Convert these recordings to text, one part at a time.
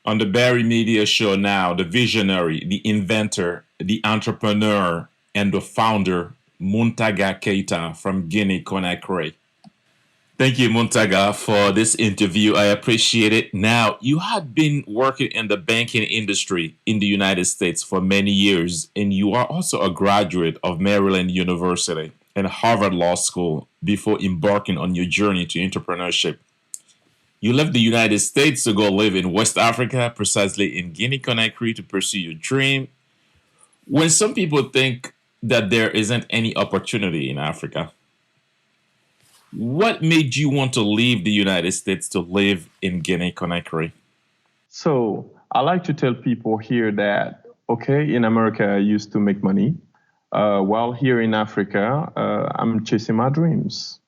On the Barry Media Show now, the visionary, the inventor, the entrepreneur, and the founder, Mountaga Keita from Guinea-Conakry. Thank you, Mountaga, for this interview. I appreciate it. Now, you had been working in the banking industry in the United States for many years, and you are also a graduate of Maryland University and Harvard Law School before embarking on your journey to entrepreneurship. You left the United States to go live in West Africa, precisely in Guinea-Conakry, to pursue your dream. When some people think that there isn't any opportunity in Africa, what made you want to leave the United States to live in Guinea-Conakry? So I like to tell people here that, okay, in America, I used to make money. While here in Africa, I'm chasing my dreams.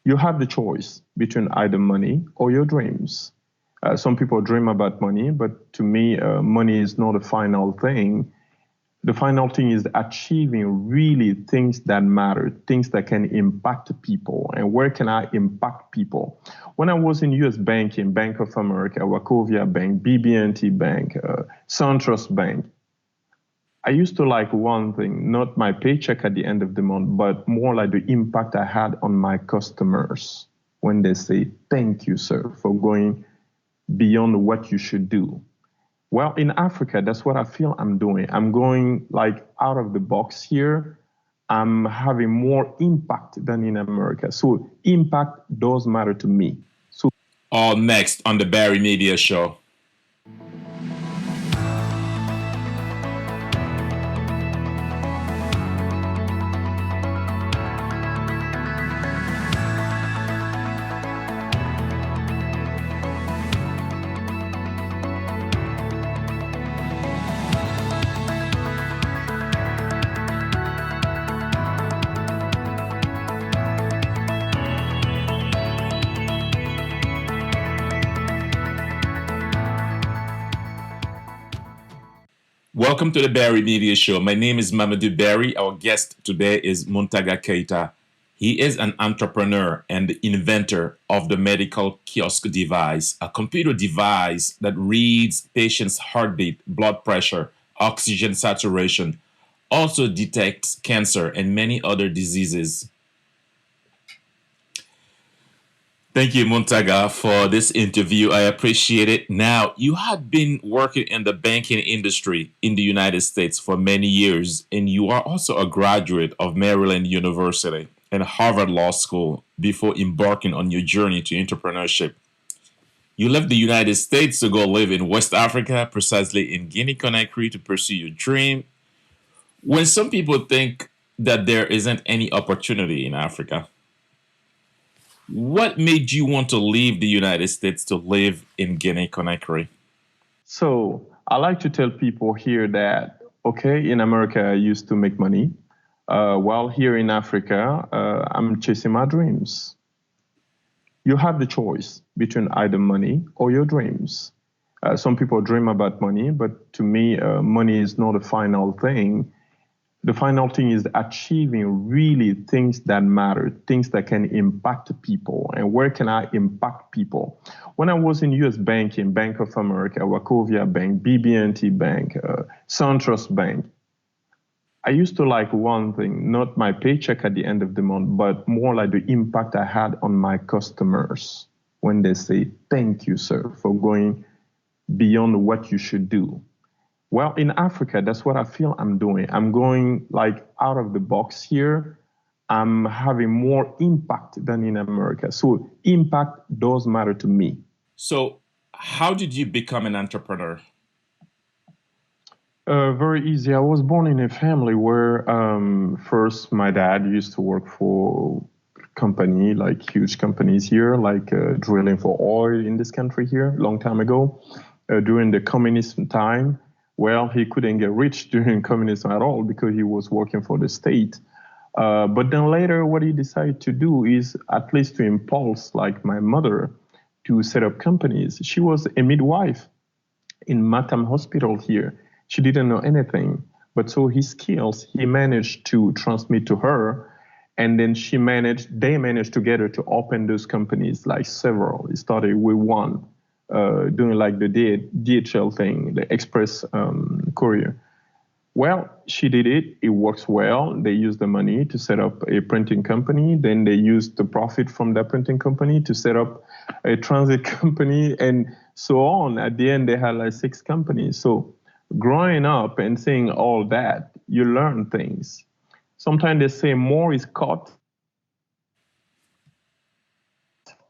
You have the choice between either money or your dreams. Some people dream about money, but to me, money is not a final thing. The final thing is achieving really things that matter, things that can impact people. And where can I impact people? When I was in US banking, Bank of America, Wachovia Bank, BB&T Bank, SunTrust Bank, I used to like one thing, not my paycheck at the end of the month, but more like the impact I had on my customers when they say, thank you, sir, for going beyond what you should do. Well, in Africa, that's what I feel I'm doing. I'm going like out of the box here. I'm having more impact than in America. So impact does matter to me. So All next on the Barry Media Show. Welcome to the Barry Media Show. My name is Mamadou Barry. Our guest today is Mountaga Keita. He is an entrepreneur and the inventor of the medical kiosk device, a computer device that reads patients' heartbeat, blood pressure, oxygen saturation, also detects cancer and many other diseases. Thank you, Mountaga, for this interview. I appreciate it. Now, you had been working in the banking industry in the United States for many years, and you are also a graduate of Maryland University and Harvard Law School before embarking on your journey to entrepreneurship. You left the United States to go live in West Africa, precisely in Guinea-Conakry, to pursue your dream. When some people think that there isn't any opportunity in Africa, what made you want to leave the United States to live in Guinea-Conakry? So I like to tell people here that, okay, in America, I used to make money. While here in Africa, I'm chasing my dreams. You have the choice between either money or your dreams. Some people dream about money, but to me, money is not a final thing. The final thing is achieving really things that matter, things that can impact people. And where can I impact people? When I was in US banking, Bank of America, Wachovia Bank, BB&T Bank, SunTrust Bank, I used to like one thing, not my paycheck at the end of the month, but more like the impact I had on my customers when they say, thank you, sir, for going beyond what you should do. Well, in Africa, that's what I feel I'm doing. I'm going like out of the box here. I'm having more impact than in America. So impact does matter to me. So, how did you become an entrepreneur? Very easy. I was born in a family where first my dad used to work for company, like huge companies here, like drilling for oil in this country here, long time ago, during the communism time. Well, he couldn't get rich during communism at all because he was working for the state. But then later, what he decided to do is at least to impulse, like my mother, to set up companies. She was a midwife in Matam Hospital here. She didn't know anything, but so his skills, he managed to transmit to her. And then they managed together to open those companies, like several. It started with one. doing like the DHL thing, the express courier. Well, she did it. It works well. They used the money to set up a printing company. Then they used the profit from that printing company to set up a transit company and so on. At the end, they had like 6 companies. So growing up and seeing all that, you learn things. Sometimes they say more is caught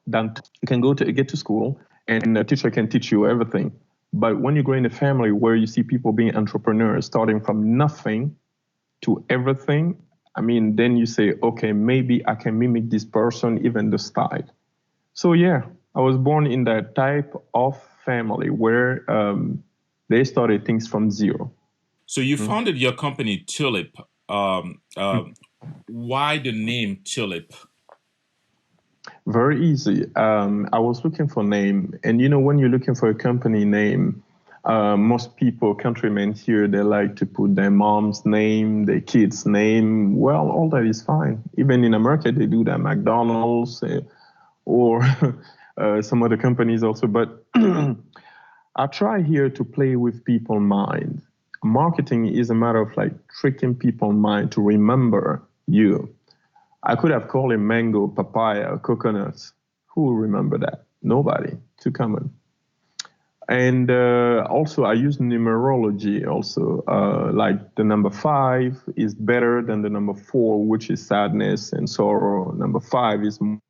than you can go to get to school and a teacher can teach you everything. But when you grow in a family where you see people being entrepreneurs, starting from nothing to everything, I mean, then you say, okay, maybe I can mimic this person, even the style. So yeah, I was born in that type of family where they started things from zero. So you founded your company Tulip. Why the name Tulip? Very easy. I was looking for name, and you know when you're looking for a company name, most people, countrymen here, they like to put their mom's name, their kid's name. Well, all that is fine. Even in America, they do that. McDonald's or some other companies also. But I try here to play with people's mind. Marketing is a matter of like tricking people's mind to remember you. I could have called him mango, papaya, coconut. Who will remember that? Nobody. Too common. And also, I use numerology also. Like the number 5 is better than the number 4, which is sadness and sorrow. Number 5 is more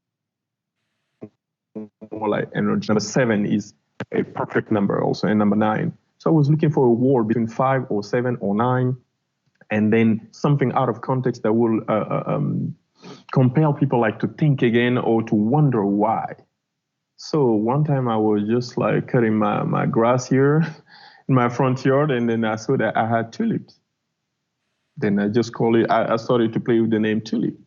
like energy. Number 7 is a perfect number also, and number 9. So I was looking for a word between 5 or 7 or 9, and then something out of context that will compel people like to think again or to wonder why. So one time I was just like cutting my grass here in my front yard, and then I saw that I had tulips. Then I just called it, I started to play with the name Tulip.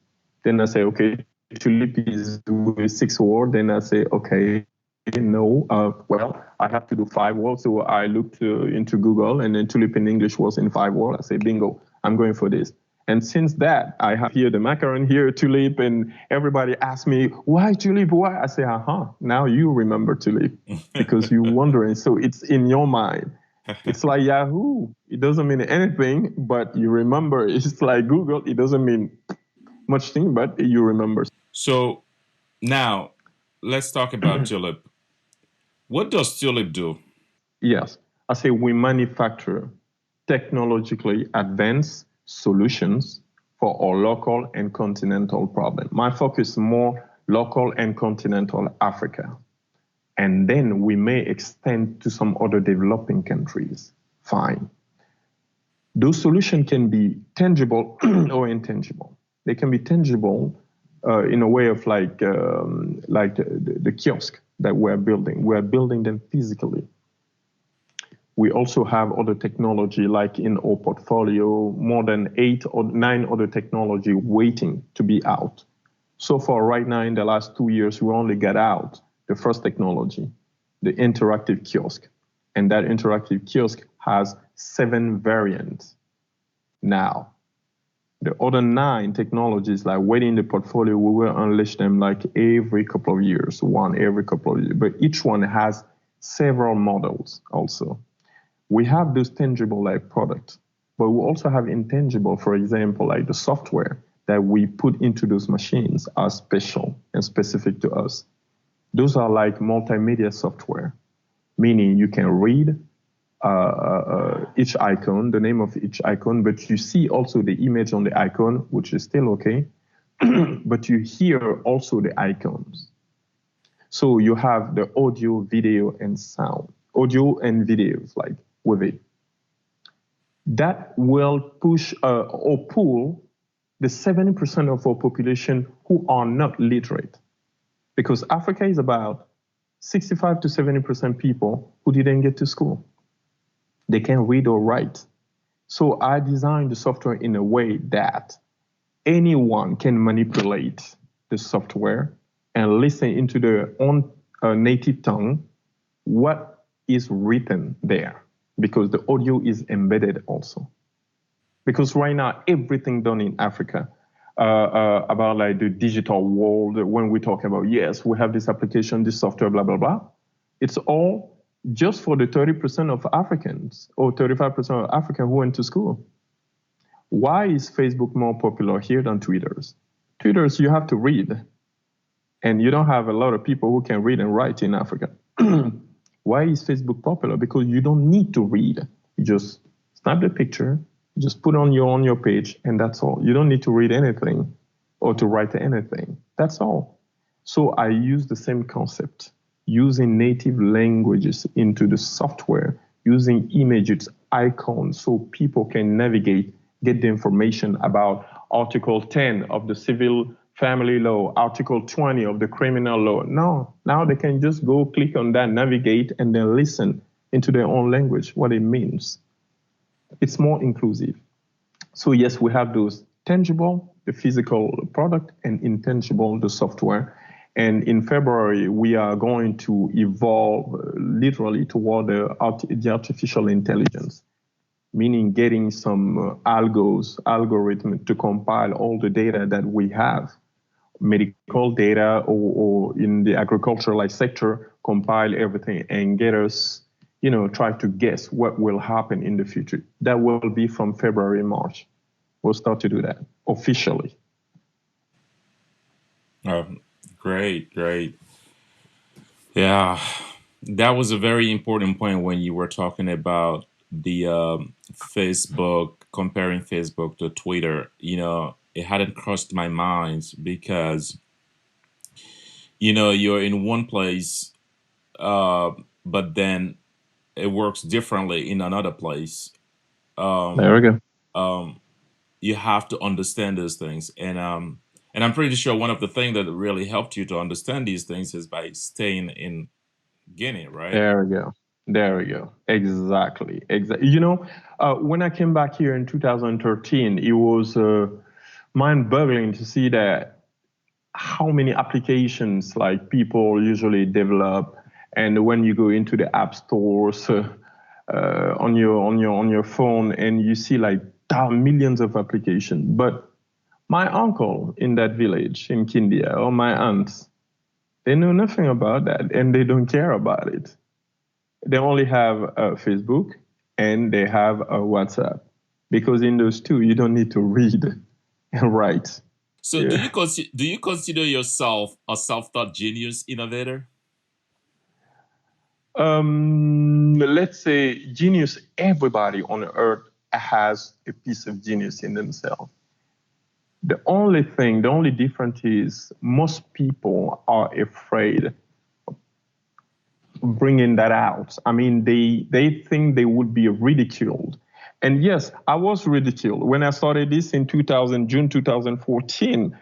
Then I say, okay, Tulip is with 6 words. Then I say, okay, no, well, I have to do 5 words. So I looked into Google, and then Tulip in English was in 5 words. I say, bingo, I'm going for this. And since that, I have here the macaron here, Tulip, and everybody asks me, why Tulip, why? I say, now you remember Tulip because you're wondering. So it's in your mind. It's like Yahoo. It doesn't mean anything, but you remember. It's like Google. It doesn't mean much thing, but you remember. So now let's talk about Tulip. What does Tulip do? Yes. I say we manufacture technologically advanced solutions for our local and continental problem. My focus is more local and continental Africa. And then we may extend to some other developing countries. Fine. Those solutions can be tangible or intangible. They can be tangible in a way of like the kiosk that we're building. We're building them physically. We also have other technology, like in our portfolio, more than 8 or 9 other technology waiting to be out. So far, right now, in the last 2 years, we only got out the first technology, the interactive kiosk. And that interactive kiosk has 7 variants now. The other 9 technologies, like waiting in the portfolio, we will unleash them like every couple of years, one every couple of years. But each one has several models also. We have those tangible like products, but we also have intangible, for example, like the software that we put into those machines are special and specific to us. Those are like multimedia software, meaning you can read each icon, the name of each icon, but you see also the image on the icon, which is still okay, but you hear also the icons. So you have the audio, video, and sound, audio and videos like with it. That will push or pull the 70% of our population who are not literate. Because Africa is about 65 to 70% people who didn't get to school. They can't read or write. So I designed the software in a way that anyone can manipulate the software and listen into their own native tongue what is written there, because the audio is embedded also. Because right now, everything done in Africa about like the digital world, when we talk about, yes, we have this application, this software, blah, blah, blah. It's all just for the 30% of Africans or 35% of Africans who went to school. Why is Facebook more popular here than Twitter's? Twitter's you have to read, and you don't have a lot of people who can read and write in Africa. Why is Facebook popular? Because you don't need to read. You just snap the picture, you just put on your page, and that's all. You don't need to read anything or to write anything. That's all. So I use the same concept, using native languages into the software, using images, icons, so people can navigate, get the information about Article 10 of the Civil Family Law, Article 20 of the Criminal Law. No, now they can just go click on that, navigate, and then listen into their own language what it means. It's more inclusive. So yes, we have those tangible, the physical product, and intangible, the software. And in February, we are going to evolve literally toward the artificial intelligence, meaning getting some algorithm to compile all the data that we have, medical data or in the agricultural sector, compile everything and get us, try to guess what will happen in the future. That will be from February, March. We'll start to do that officially. Oh, great, great. Yeah, that was a very important point when you were talking about the Facebook, comparing Facebook to Twitter. It hadn't crossed my mind because, you're in one place, uh, but then it works differently in another place. Um, There we go. um, you have to understand those things, and I'm pretty sure one of the things that really helped you to understand these things is by staying in Guinea, right? There we go. There we go. Exactly. Exactly. When I came back here in 2013, it was mind-boggling to see that how many applications like people usually develop, and when you go into the app stores on your phone, and you see like millions of applications. But my uncle in that village in Kindia or my aunts, they know nothing about that, and they don't care about it. They only have Facebook and they have WhatsApp, because in those two you don't need to read and write. So, Yeah. do you consider yourself a self-taught genius innovator? Let's say genius. Everybody on earth has a piece of genius in themselves. The only difference is most people are afraid bringing that out. I mean, they think they would be ridiculed. And yes, I was ridiculed when I started this in June 2014.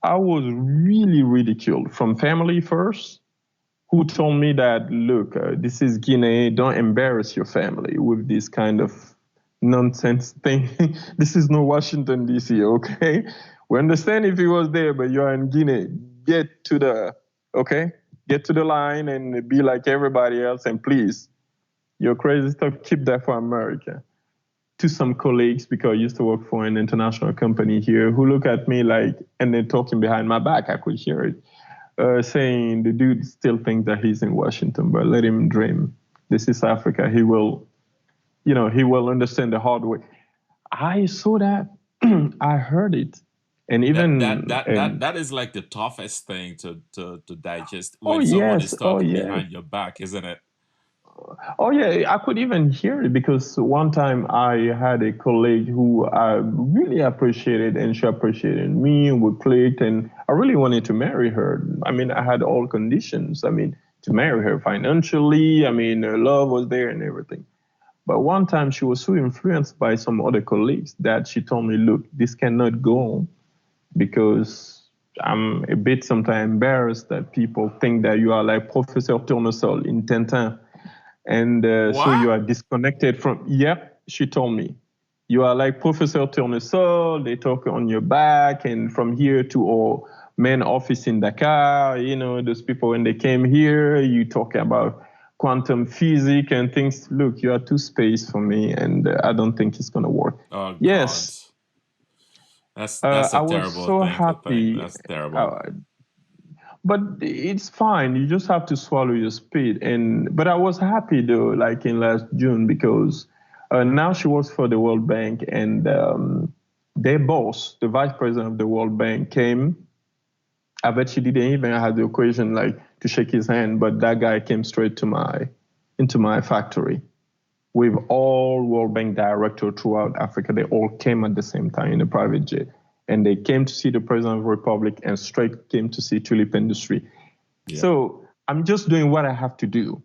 I was really ridiculed from family first, who told me that, look, this is Guinea, don't embarrass your family with this kind of nonsense thing. This is no Washington, D.C., okay? We understand if he was there, but you're in Guinea. Get to the, okay? Get to the line and be like everybody else, and please, your crazy stuff, keep that for America. To some colleagues, because I used to work for an international company here, who look at me like, and they're talking behind my back, I could hear it, saying the dude still thinks that he's in Washington, but let him dream. This is Africa. He will understand the hard way. I saw that. I heard it. And That is like the toughest thing to digest oh when someone yes, is oh talking yes. behind your back, isn't it? Oh yeah, I could even hear it, because one time I had a colleague who I really appreciated, and she appreciated me. We clicked, and I really wanted to marry her. I mean, I had all conditions. I mean, to marry her financially. I mean, her love was there and everything. But one time she was so influenced by some other colleagues that she told me, "Look, this cannot go on, because I'm a bit sometimes embarrassed that people think that you are like Professor Tournesol in Tintin." And so What? you are disconnected from, yep, she told me. You are like Professor Tournesol, they talk on your back, and from here to our main office in Dakar, those people, when they came here, you talk about quantum physics and things. Look, you are too space for me, and I don't think it's going to work. Oh God, Yes, that's a I was terrible so thing to think. happy. That's terrible. Uh, but it's fine. You just have to swallow your spit. But I was happy though, like in last June, because now she works for the World Bank, and their boss, the vice president of the World Bank, came. I bet she didn't even have the occasion like to shake his hand, but that guy came straight to into my factory with all World Bank directors throughout Africa. They all came at the same time in a private jet. And they came to see the President of the Republic and straight came to see Tulip Industry. Yeah. So I'm just doing what I have to do.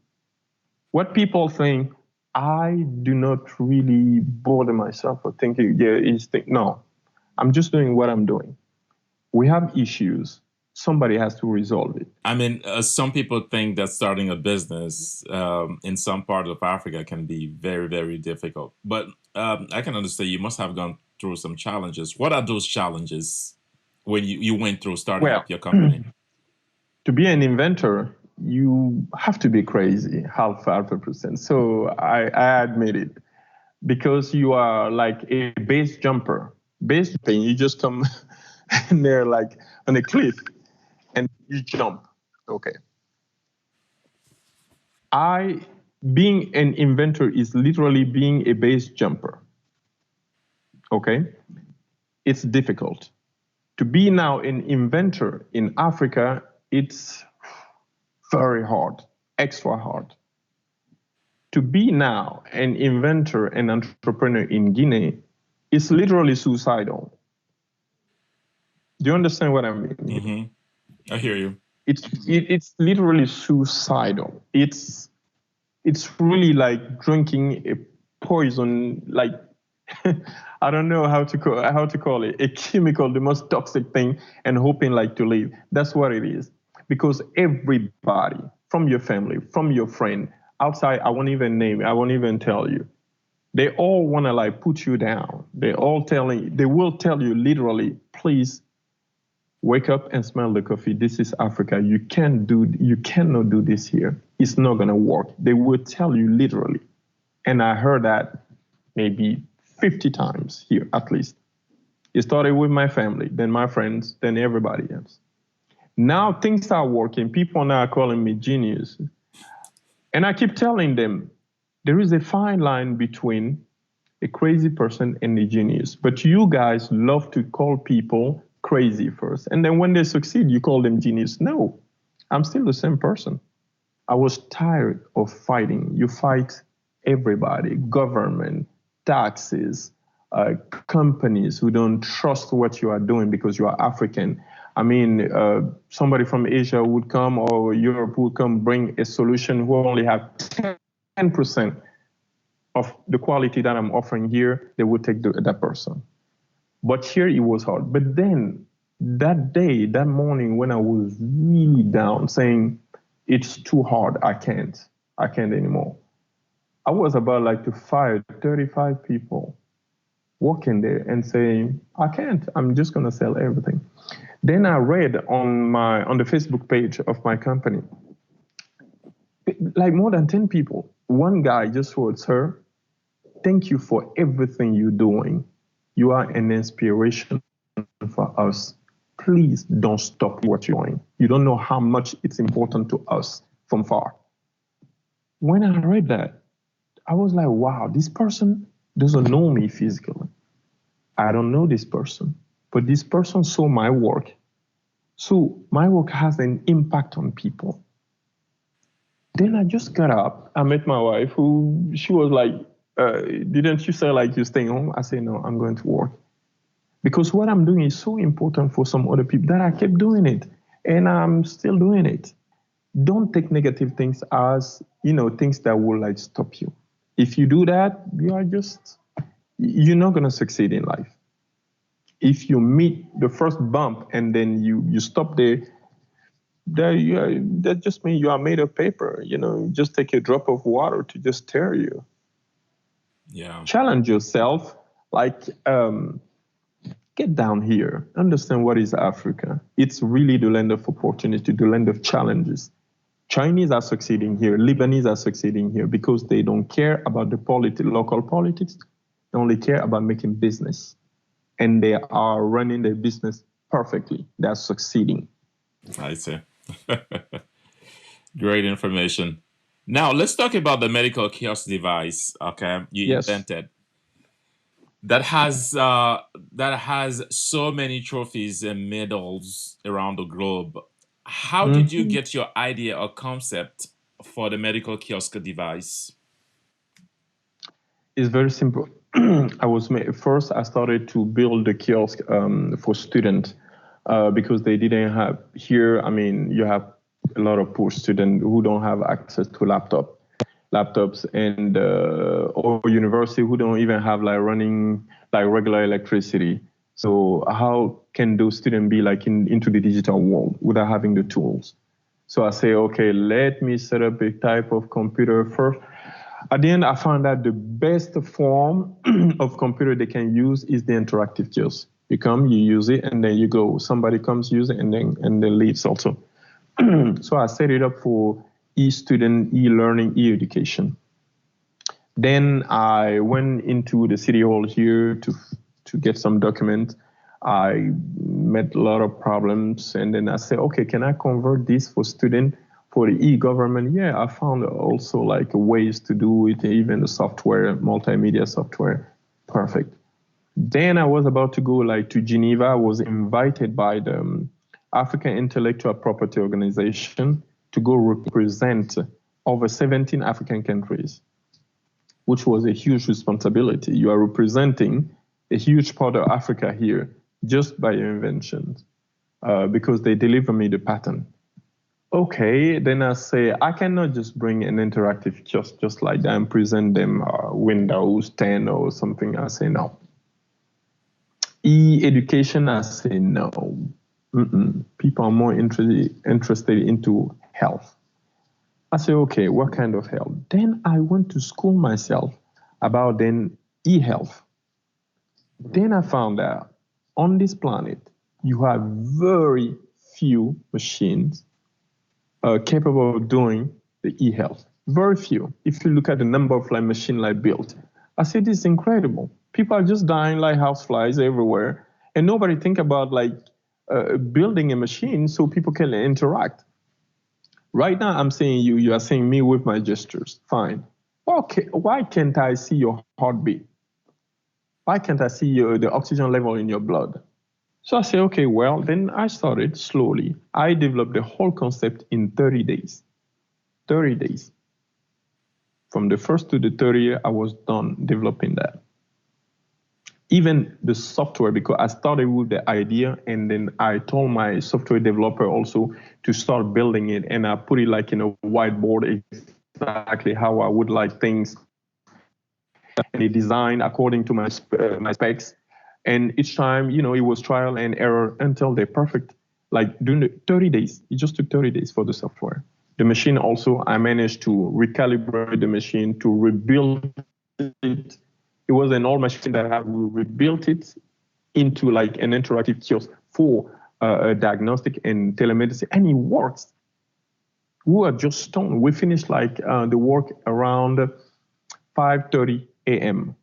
What people think, I do not really bother myself for thinking, no, I'm just doing what I'm doing. We have issues. Somebody has to resolve it. I mean, some people think that starting a business in some part of Africa can be very, very difficult. But I can understand you must have gone through some challenges. What are those challenges when you went through starting up your company? To be an inventor, you have to be crazy, half a percent. So I admit it, because you are like a base jumper. Base jumping, you just come in there like on a cliff and you jump. Okay. Being an inventor is literally being a base jumper. Okay. It's difficult. To be now an inventor in Africa, it's very hard, extra hard. To be now an inventor and entrepreneur in Guinea is literally suicidal. Do you understand what I mean? Mm-hmm. I hear you. It's literally suicidal. It's really like drinking a poison, like I don't know how to call it, a chemical, the most toxic thing, and hoping like to live. That's what it is. Because everybody, from your family, from your friend, outside, I won't even name it, I won't even tell you. They all want to like put you down. They will tell you literally, please wake up and smell the coffee. This is Africa. You cannot do this here. It's not gonna work. They will tell you literally. And I heard that maybe 50 times here, at least. It started with my family, then my friends, then everybody else. Now things are working. People now are calling me genius. And I keep telling them, there is a fine line between a crazy person and a genius. But you guys love to call people crazy first. And then when they succeed, you call them genius. No, I'm still the same person. I was tired of fighting. You fight everybody, government, taxes, companies who don't trust what you are doing because you are African. I mean, somebody from Asia would come, or Europe would come, bring a solution who only have 10% of the quality that I'm offering here. They would take that person. But here it was hard. But then that day, that morning, when I was really down, saying it's too hard, I can't anymore. I was about like to fire 35 people walking there and saying, I can't, I'm just gonna sell everything. Then I read on the Facebook page of my company, like more than 10 people. One guy just wrote, sir, thank you for everything you're doing. You are an inspiration for us. Please don't stop what you're doing. You don't know how much it's important to us from far. When I read that, I was like, wow, this person doesn't know me physically. I don't know this person, but this person saw my work. So my work has an impact on people. Then I just got up. I met my wife, she was like, didn't you say like you're staying home? I said, no, I'm going to work. Because what I'm doing is so important for some other people that I kept doing it. And I'm still doing it. Don't take negative things as, things that will like stop you. If you do that, you're not going to succeed in life. If you meet the first bump and then you stop there, that just means you are made of paper. Just take a drop of water to just tear you. Yeah. Challenge yourself. Like, get down here. Understand what is Africa. It's really the land of opportunity, the land of challenges. Chinese are succeeding here. Lebanese are succeeding here because they don't care about the local politics. They only care about making business. And they are running their business perfectly. They are succeeding. I see. Great information. Now let's talk about the medical kiosk device. Okay, you Yes. invented that has so many trophies and medals around the globe. How did you Mhm. get your idea or concept for the medical kiosk device? It's very simple. First. I started to build the kiosk for students because they didn't have here. I mean, you have a lot of poor students who don't have access to laptops, and or university who don't even have like running like regular electricity. So how can those students be like into the digital world without having the tools? So I say, okay, let me set up a type of computer first. At the end, I found that the best form of computer they can use is the interactive kiosk. You come, you use it, and then you go. Somebody comes, use it, and then leaves also. So I set it up for e-student, e-learning, e-education. Then I went into the city hall here to get some documents. I met a lot of problems, and then I said, okay, can I convert this for student for the e-government? Yeah, I found also like ways to do it, even the software, multimedia software, perfect. Then I was about to go like to Geneva. I was invited by the African Intellectual Property Organization to go represent over 17 African countries, which was a huge responsibility. You are representing a huge part of Africa here just by your inventions because they deliver me the pattern. Okay, then I say I cannot just bring an interactive kiosk just like that and present them Windows 10 or something. I say no. E-education, I say no. People are more interested into health. I say, okay, what kind of health? Then I went to school myself about then e-health. Then I found out on this planet, you have very few machines capable of doing the e-health. Very few. If you look at the number of like machine like built, I said this is incredible. People are just dying like houseflies everywhere, and nobody think about like building a machine so people can interact. Right now, I'm saying you are saying me with my gestures. Fine. Okay, why can't I see your heartbeat? Why can't I see the oxygen level in your blood? So I say, okay, well, then I started slowly. I developed the whole concept in 30 days. 30 days. From the first to the 30th, I was done developing that. Even the software, because I started with the idea and then I told my software developer also to start building it, and I put it like in a whiteboard exactly how I would like things and it designed according to my specs. And each time, it was trial and error until they're perfect. Like during the 30 days, it just took 30 days for the software. The machine also, I managed to recalibrate the machine to rebuild it. It was an old machine that I rebuilt it into like an interactive kiosk for diagnostic and telemedicine, and it works. We were just stoned. We finished like the work around 5:30 a.m.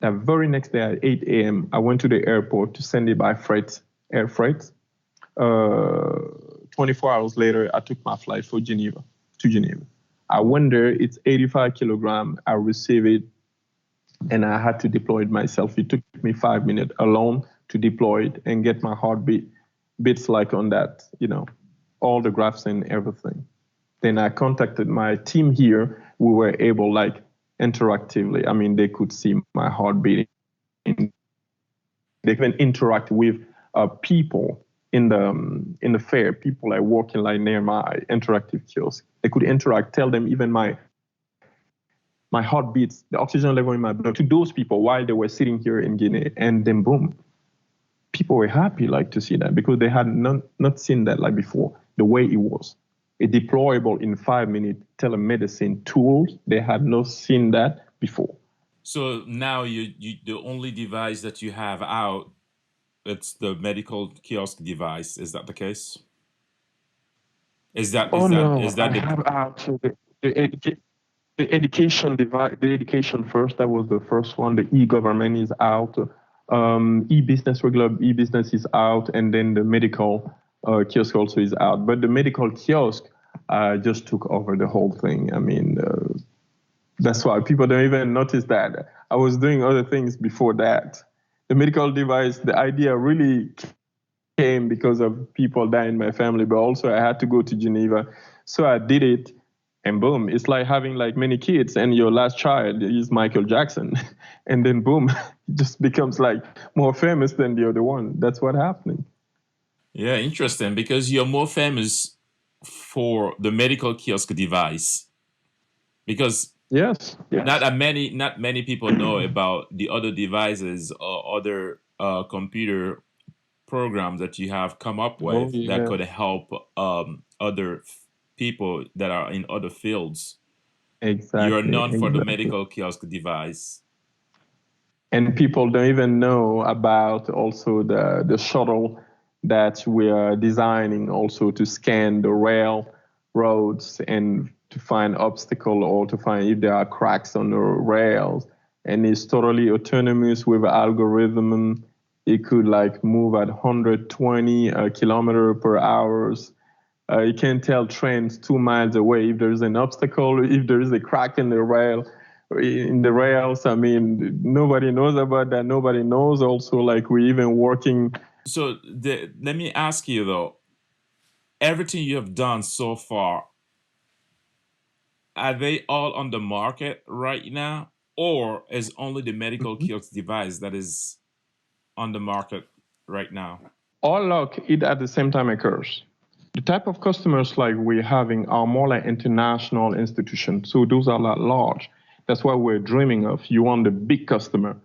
That very next day at 8 a.m., I went to the airport to send it by air freight. Uh, 24 hours later, I took my flight to Geneva. I went there, it's 85 kilograms. I received it and I had to deploy it myself. It took me 5 minutes alone to deploy it and get my heartbeat bits like on that, all the graphs and everything. Then I contacted my team here. We were able, like, interactively. I mean, they could see my heart beating. They can interact with people in the fair. People like walking like near my interactive kiosk. They could interact, tell them even my heartbeats, the oxygen level in my blood to those people while they were sitting here in Guinea, and then boom, people were happy like to see that because they had not seen that like before. The way it was, a deployable in 5 minute telemedicine tools, they had not seen that before. So now you the only device that you have out, it's the medical kiosk device. Is that the case? Is that Oh is that no, is I that the have actually the education device, the education first. That was the first one. The e-government is out. E-business, regular e-business is out, and then the medical. kiosk also is out, but the medical kiosk just took over the whole thing. I mean, that's why people don't even notice that. I was doing other things before that. The medical device, the idea really came because of people dying in my family, but also I had to go to Geneva. So I did it, and boom, it's like having like many kids and your last child is Michael Jackson. And then boom, it just becomes like more famous than the other one. That's what happening. Yeah, interesting because you're more famous for the medical kiosk device because Yes, yes. not many people know about the other devices or other computer programs that you have come up Oh, with that yeah. could help other people that are in other fields. You're Exactly, known for the exactly. medical kiosk device. And people don't even know about also the shuttle that we are designing also to scan the railroads and to find obstacle or to find if there are cracks on the rails. And it's totally autonomous with algorithm. It could like move at 120 kilometer per hours. You can tell trains 2 miles away if there's an obstacle, if there is a crack in the rail, in the rails. I mean, nobody knows about that. Nobody knows also like we're even working. So let me ask you though, everything you have done so far, are they all on the market right now, or is only the medical kiosk device that is on the market right now? All luck, it at the same time occurs. The type of customers like we're having are more like international institutions. So those are like large. That's what we're dreaming of. You want the big customer.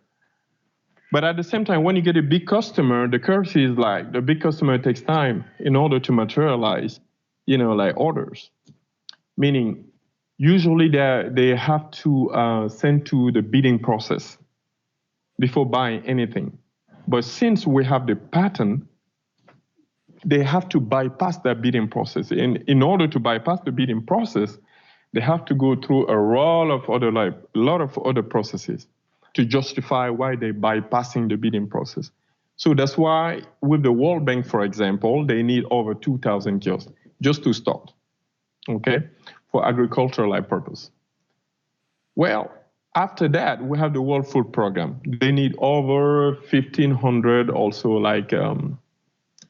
But at the same time, when you get a big customer, the curse is like the big customer takes time in order to materialize, like orders. Meaning, usually they have to send to the bidding process before buying anything. But since we have the pattern, they have to bypass that bidding process. And in order to bypass the bidding process, they have to go through a lot of other processes to justify why they're bypassing the bidding process. So that's why with the World Bank, for example, they need over 2,000 kiosks just to start, okay, for agricultural purpose. Well, after that, we have the World Food Program. They need over 1,500 also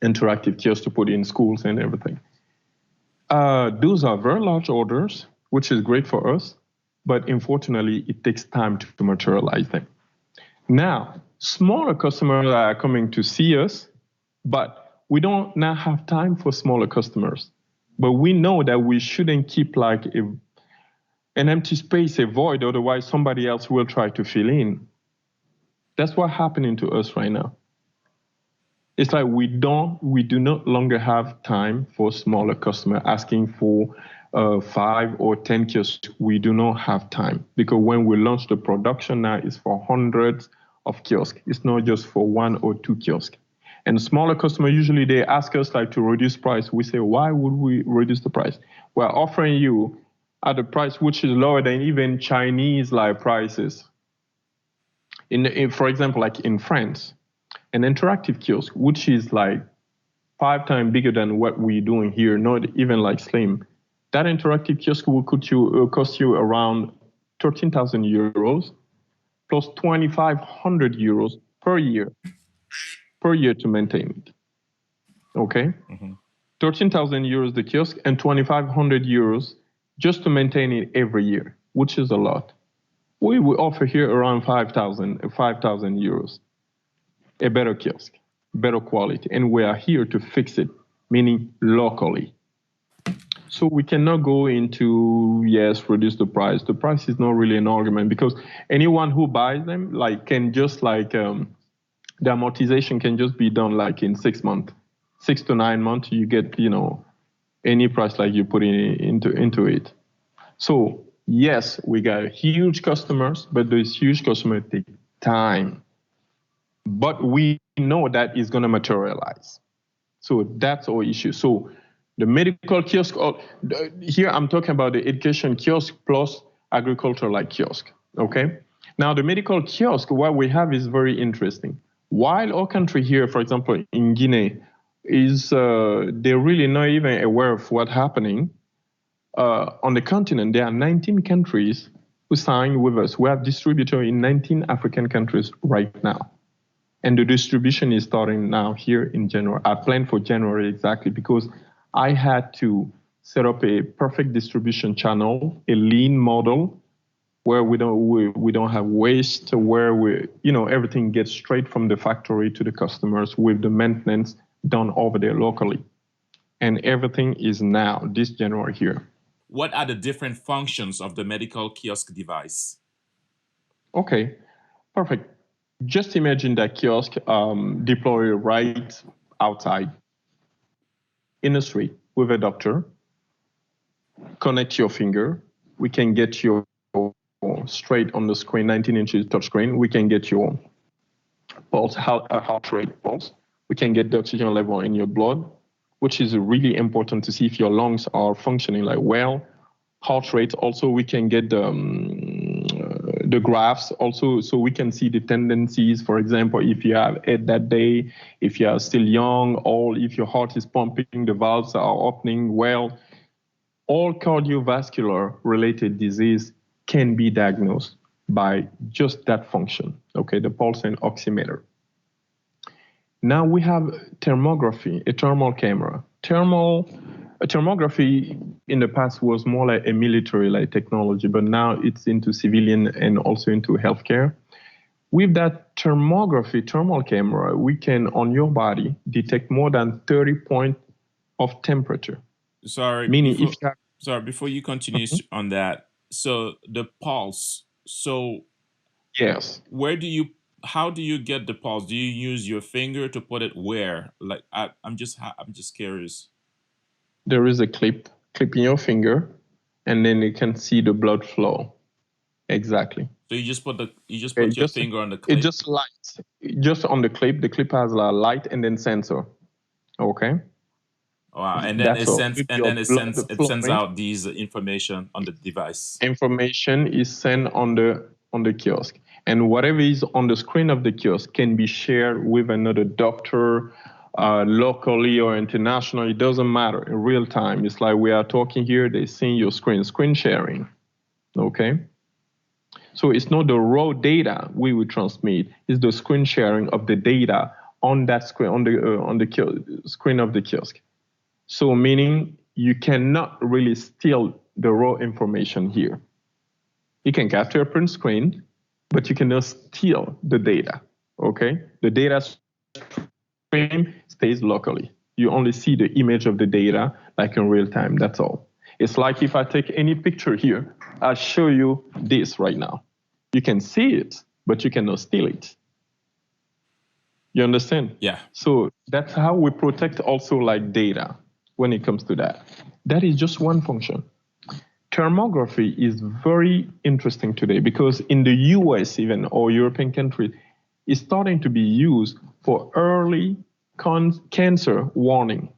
interactive kiosks to put in schools and everything. Those are very large orders, which is great for us, but unfortunately, it takes time to materialize them. Now, smaller customers are coming to see us, but we don't now have time for smaller customers. But we know that we shouldn't keep like an empty space, a void, otherwise somebody else will try to fill in. That's what's happening to us right now. It's like we do not longer have time for smaller customer asking for 5 or 10 kiosks. We do not have time because when we launch the production now, it's for hundreds of kiosks. It's not just for 1 or 2 kiosks. And smaller customer usually they ask us like to reduce price. We say, why would we reduce the price? We're offering you at a price which is lower than even Chinese like prices. For example, like in France, an interactive kiosk, which is like 5 times bigger than what we're doing here, not even like slim. That interactive kiosk will cost you around 13,000 euros plus 2,500 euros per year to maintain it. Okay? Mm-hmm. 13,000 euros the kiosk and 2,500 euros just to maintain it every year, which is a lot. We will offer here around 5,000 euros. A better kiosk, better quality, and we are here to fix it, meaning locally. So we cannot go into yes, reduce the price. The price is not really an argument because anyone who buys them can just the amortization can just be done like in 6 months, 6 to 9 months. You get any price like you put into it. So yes, we got huge customers, but those huge customers take time. But we know that is going to materialize. So that's our issue. So the medical kiosk, here I'm talking about the education kiosk plus agriculture kiosk. Okay. Now the medical kiosk, what we have is very interesting. While our country here, for example, in Guinea, is they're really not even aware of what's happening. On the continent, there are 19 countries who signed with us. We have distributors in 19 African countries right now. And the distribution is starting now here in January. I planned for January exactly because I had to set up a perfect distribution channel, a lean model where we don't have waste, where everything gets straight from the factory to the customers with the maintenance done over there locally. And everything is now this January here. What are the different functions of the medical kiosk device? Okay, perfect. Just imagine that kiosk deployed right outside in the street with a doctor. Connect your finger. We can get your straight on the screen, 19 inches touch screen. We can get your pulse, heart rate pulse. We can get the oxygen level in your blood, which is really important to see if your lungs are functioning like well. Heart rate also, we can get the graphs also, so we can see the tendencies. For example, if you have ate that day, if you are still young, or if your heart is pumping, the valves are opening well. All cardiovascular related disease can be diagnosed by just that function, okay, the pulse and oximeter. Now we have thermography, a thermal camera. Thermography in the past was more like a military-like technology, but now it's into civilian and also into healthcare. With that thermal camera, we can, on your body, detect more than 30 points of temperature. Sorry, meaning before you continue on that, so the pulse, so yes, how do you get the pulse? Do you use your finger to put it where? Like I'm just curious. There is a clip in your finger, and then you can see the blood flow. Exactly. So you just put your finger on the clip. It just lights. Just on the clip. The clip has a light and then sensor. Okay. Wow. And then it sends out these information on the device. Information is sent on the kiosk. And whatever is on the screen of the kiosk can be shared with another doctor, locally or internationally. It doesn't matter, in real time. It's like we are talking here, they see your screen sharing. Okay? So it's not the raw data we will transmit, it's the screen sharing of the data on that screen, on the screen of the kiosk. So meaning you cannot really steal the raw information here. You can capture a print screen, but you cannot steal the data, okay? The data stream stays locally. You only see the image of the data like in real time, that's all. It's like if I take any picture here, I'll show you this right now. You can see it, but you cannot steal it. You understand? Yeah. So that's how we protect also like data when it comes to that. That is just one function. Thermography is very interesting today because in the US even, or European countries, it's starting to be used for early cancer warning.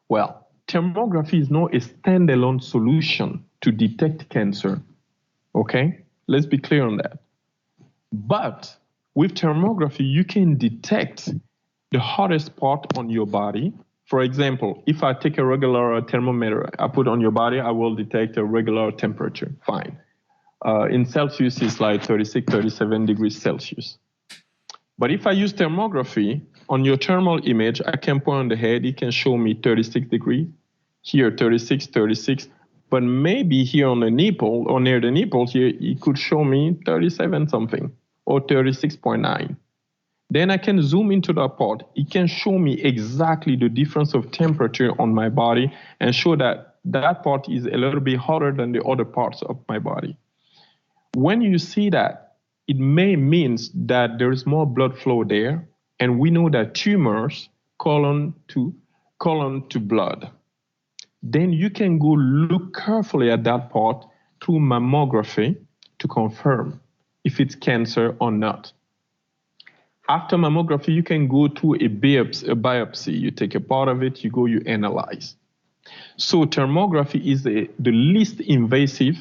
Well, thermography is not a standalone solution to detect cancer, okay? Let's be clear on that. But with thermography, you can detect the hottest part on your body. For example, if I take a regular thermometer, I put on your body, I will detect a regular temperature, fine. In Celsius, it's like 36, 37 degrees Celsius. But if I use thermography, on your thermal image, I can point on the head, it can show me 36 degrees, here 36, 36, but maybe here on the nipple, or near the nipple here, it could show me 37 something, or 36.9. Then I can zoom into that part. It can show me exactly the difference of temperature on my body and show that that part is a little bit hotter than the other parts of my body. When you see that, it may mean that there is more blood flow there, and we know that tumors colon to blood. Then you can go look carefully at that part through mammography to confirm if it's cancer or not. After mammography, you can go to a biopsy. You take a part of it, you analyze. So thermography is the least invasive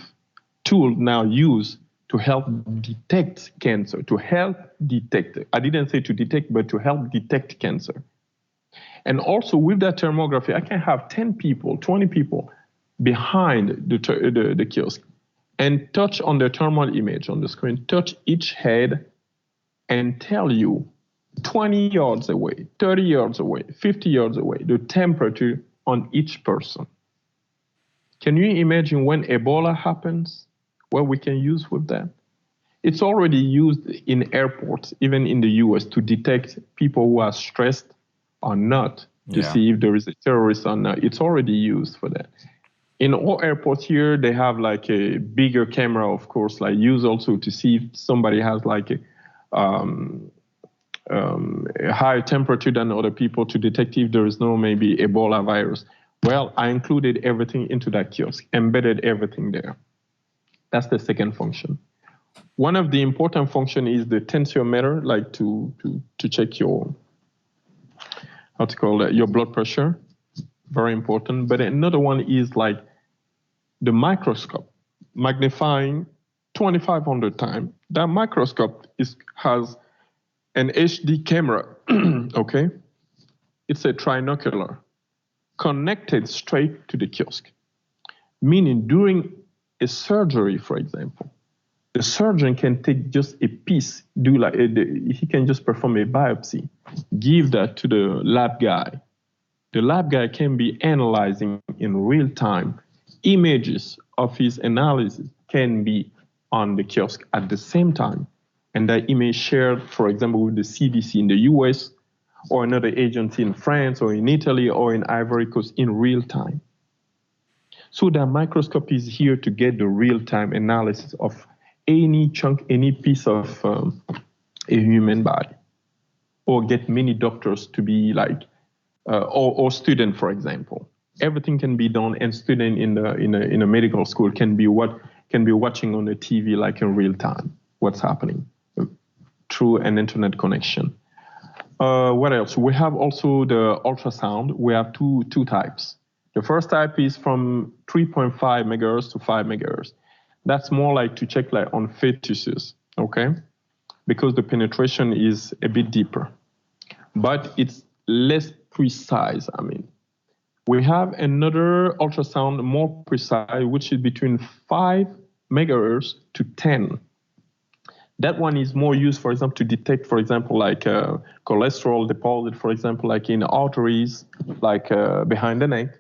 tool now used to help detect cancer, to help detect. I didn't say to detect, but to help detect cancer. And also with that thermography, I can have 10 people, 20 people behind the kiosk and touch on the thermal image on the screen, touch each head and tell you 20 yards away, 30 yards away, 50 yards away, the temperature on each person. Can you imagine when Ebola happens, what we can use with that? It's already used in airports, even in the US, to detect people who are stressed or not, to see if there is a terrorist or not. It's already used for that. In all airports here, they have like a bigger camera, of course, like used also to see if somebody has like a higher temperature than other people, to detect if there is no maybe Ebola virus. Well, I included everything into that kiosk, embedded everything there. That's the second function. One of the important function is the tensiometer, like to check your, how to call it, your blood pressure. Very important. But another one is like the microscope, magnifying 2,500 times. That microscope has an HD camera, okay? It's a trinocular connected straight to the kiosk, meaning during a surgery, for example, the surgeon can take just a piece, he can just perform a biopsy, give that to the lab guy. The lab guy can be analyzing in real time. Images of his analysis can be on the kiosk at the same time. And that image shared, for example, with the CDC in the US or another agency in France or in Italy or in Ivory Coast in real time. So that microscope is here to get the real-time analysis of any chunk, any piece of a human body, or get many doctors to be like, or student, for example. Everything can be done, and student in a medical school can be watching on the TV like in real time what's happening through an internet connection. What else? We have also the ultrasound. We have two types. The first type is from 3.5 megahertz to 5 megahertz. That's more like to check like on fetuses, okay? Because the penetration is a bit deeper, but it's less precise. I mean, we have another ultrasound more precise, which is between 5 megahertz to 10. That one is more used, for example, to detect, for example, like cholesterol deposit, for example, like in arteries, like behind the neck.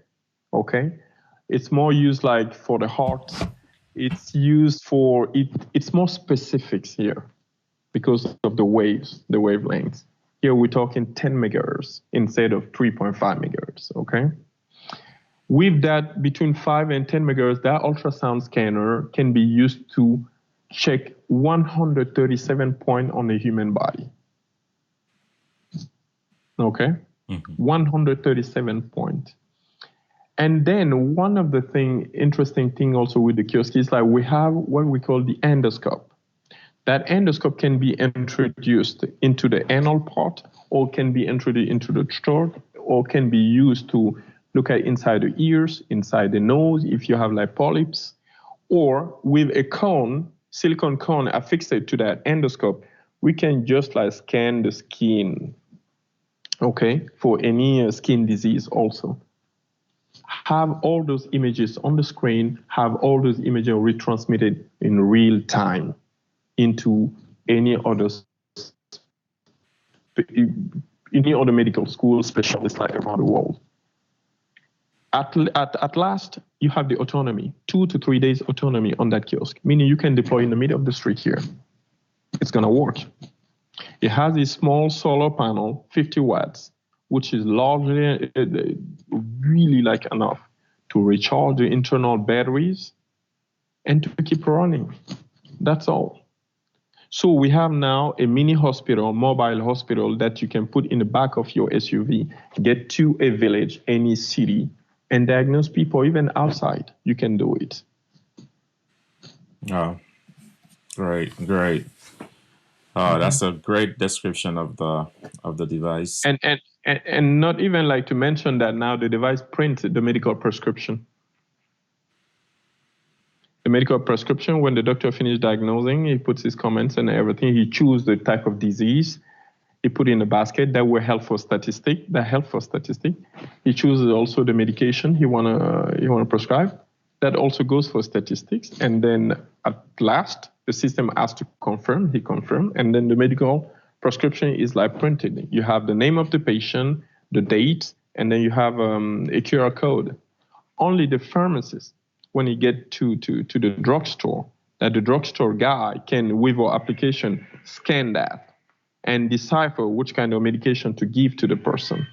Okay, it's more used like for the heart. It's used for it's more specifics here because of the waves, the wavelengths. Here we're talking 10 megahertz instead of 3.5 megahertz. Okay, with that between 5 and 10 megahertz, that ultrasound scanner can be used to check 137 points on the human body. Okay, 137 points. And then one of the interesting thing also with the kiosk is like we have what we call the endoscope. That endoscope can be introduced into the anal part, or can be introduced into the throat, or can be used to look at inside the ears, inside the nose, if you have like polyps, or with a cone, silicone cone affixed to that endoscope, we can just like scan the skin, okay, for any skin disease also. Have all those images on the screen, have all those images retransmitted in real time into any other medical school specialists like around the world. At last, you have the autonomy, 2 to 3 days autonomy on that kiosk, meaning you can deploy in the middle of the street here. It's gonna work. It has a small solar panel, 50 watts, which is largely, really like enough to recharge the internal batteries and to keep running. That's all. So we have now a mini hospital, mobile hospital that you can put in the back of your SUV, get to a village, any city, and diagnose people even outside. You can do it. Oh, great. That's a great description of the device. And not even like to mention that now the device prints the medical prescription. The medical prescription, when the doctor finishes diagnosing, he puts his comments and everything. He chooses the type of disease. He put in a basket that were held for statistic. He chooses also the medication he wanna prescribe. That also goes for statistics. And then at last, the system has to confirm. He confirmed, and then the medical prescription is like printed. You have the name of the patient, the date, and then you have a QR code. Only the pharmacist, when you get to the drugstore, that the drugstore guy can, with our application, scan that and decipher which kind of medication to give to the person.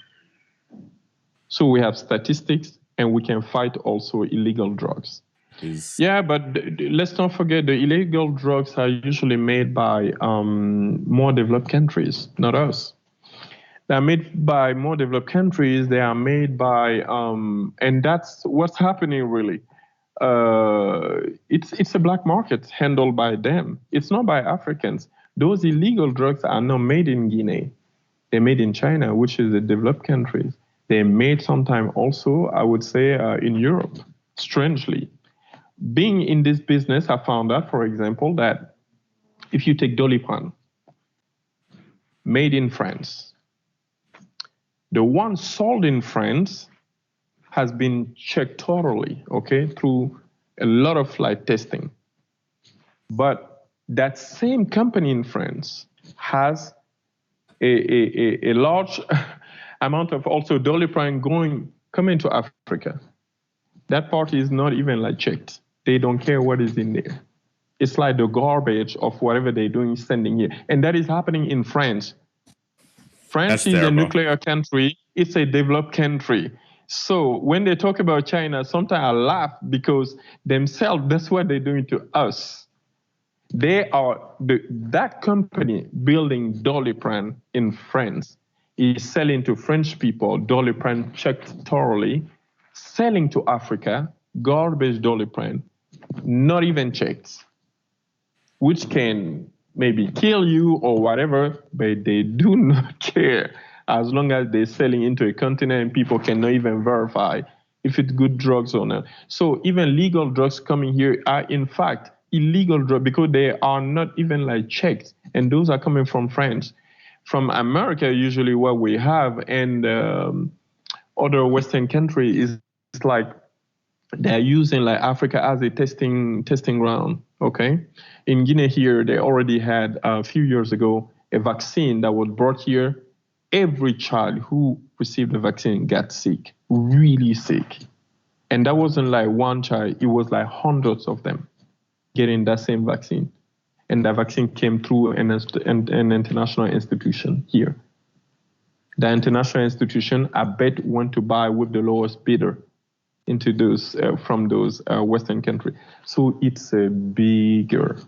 So we have statistics, and we can fight also illegal drugs. Yeah, but let's not forget the illegal drugs are usually made by more developed countries, not us. They're made by more developed countries. They are made by, and that's what's happening really. It's a black market handled by them. It's not by Africans. Those illegal drugs are not made in Guinea. They're made in China, which is a developed country. They're made sometime also, I would say, in Europe, strangely. Being in this business, I found out, for example, that if you take Doliprane, made in France, the one sold in France has been checked thoroughly, okay, through a lot of testing. But that same company in France has a large amount of also Doliprane coming to Africa. That part is not even checked. They don't care what is in there. It's like the garbage of whatever they're doing sending here. And that is happening in France. France is a nuclear country. It's a developed country. So when they talk about China, sometimes I laugh because themselves, that's what they're doing to us. They are, that company building Doliprane in France is selling to French people Doliprane checked thoroughly, selling to Africa garbage Doliprane, not even checked, which can maybe kill you or whatever, but they do not care as long as they're selling into a continent and people cannot even verify if it's good drugs or not. So even legal drugs coming here are in fact illegal drugs because they are not even checked, and those are coming from France. From America, usually what we have, and other Western countries is they're using Africa as a testing ground, okay? In Guinea here, they already had a few years ago a vaccine that was brought here. Every child who received the vaccine got sick, really sick. And that wasn't one child, it was hundreds of them getting that same vaccine. And that vaccine came through an international institution here. The international institution, I bet, went to buy with the lowest bidder into those from those Western countries. So it's a bigger